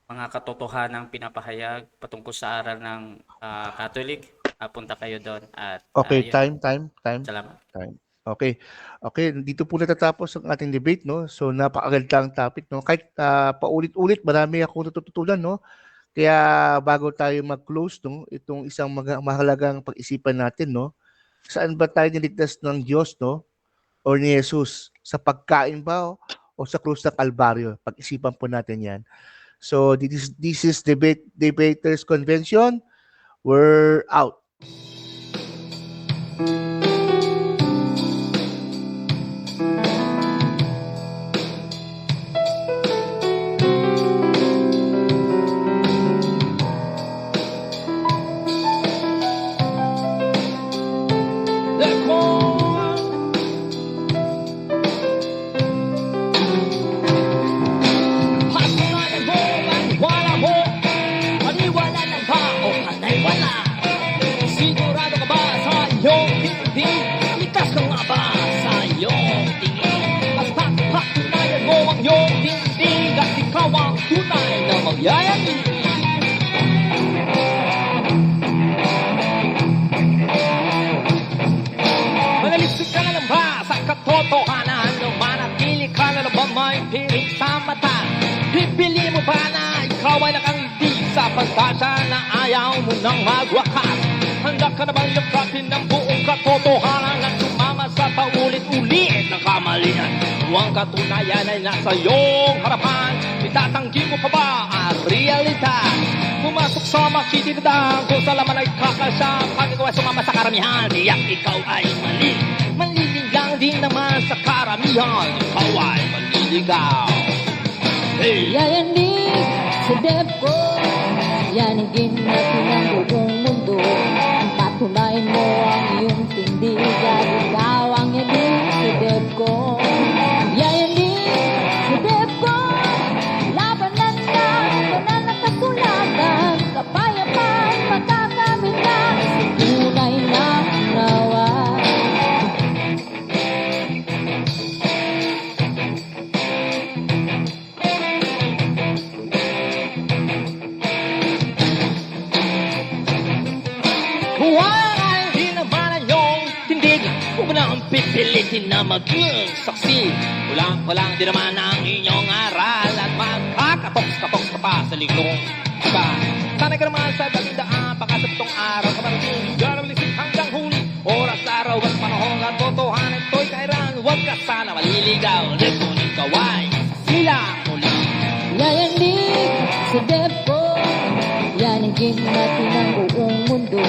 mga katotohanang pinapahayag patungkol sa aral ng Catholic, punta kayo doon. At, Okay, yun. time. Salamat. Time. Okay, dito po natatapos ang ating debate, no? So napakagandang topic, no? Kahit paulit-ulit, marami akong natututunan, no? Kaya bago tayo mag-close, no, itong isang mahalagang pag-isipan natin, no? Saan ba tayo niligtas ng Diyos, no? O ni Jesus? Sa pagkain ba o sa krus ng Kalbaryo? Pag-isipan po natin 'yan. So this is Debaters Convention. We're out. Sigurado ka ba sa iyong tingin? Likas ka nga ba sa iyong tingin? Basta't patunayan mo ang iyong tindig at ikaw ang tunay na magyayangin. Manalisig ka na lang ba sa katotohanan? Manatili ka na lang ba may piling sa mata? Pipili mo ba na ikaw ay nakangiti sa pagkasa na ayaw mo nang magwakas? Handa ka na bang lakratin ng buong katotohanan at sumama sa paulit-ulit na kamalian? Ang katunayan ay nasa iyong harapan. Itatanggi mo pa ba ang realidad? Pumasok sa makitidang kung sa laman ay kakasya. Pag ikaw ay sumama sa karamihan, tiyak ikaw ay mali. Maliling lang din naman sa karamihan, ikaw ay maliligaw. Hey! Yayanig sa DepCo, yanigin natin ang buong mundo. Patunayan mo ang iyong tindigan, ikaw ang yanig sa DepCo. Yayanig sa DepCo, labanan na, banal na kasulatan, kapayapaan, magkakamit Katiwala hindi naman ang iyong tindig. Huwag mo na ang pipilitin na maging saksi. Walang di naman ang inyong aral. At magkakatoks-katoks ka pa sa liglong iba. Sanay ka naman sa dalindaan. Baka sa pitong araw ka marating. Garalisip hanggang huli. Oras, araw at panahon at totohanan to'y kairan. Huwag ka sana maliligaw. Ngunit kaway sila muli. Yayanig sa DepCo, yanigin natin ang buong mundo.